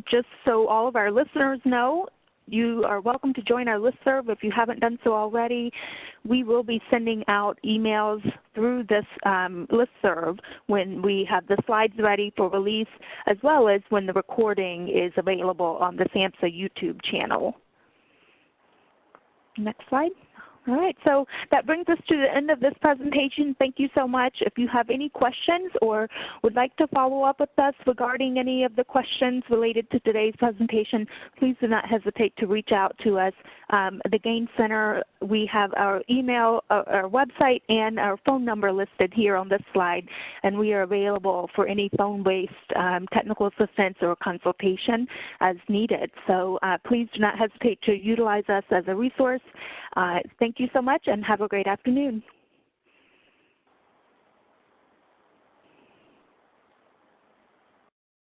just so all of our listeners know, you are welcome to join our listserv if you haven't done so already. We will be sending out emails through this listserv when we have the slides ready for release, as well as when the recording is available on the SAMHSA YouTube channel. Next slide. All right, so that brings us to the end of this presentation. Thank you so much. If you have any questions or would like to follow up with us regarding any of the questions related to today's presentation, please do not hesitate to reach out to us. The Gain Center, we have our email, our website, and our phone number listed here on this slide, and we are available for any phone-based technical assistance or consultation as needed. So please do not hesitate to utilize us as a resource. Thank you so much and have a great afternoon.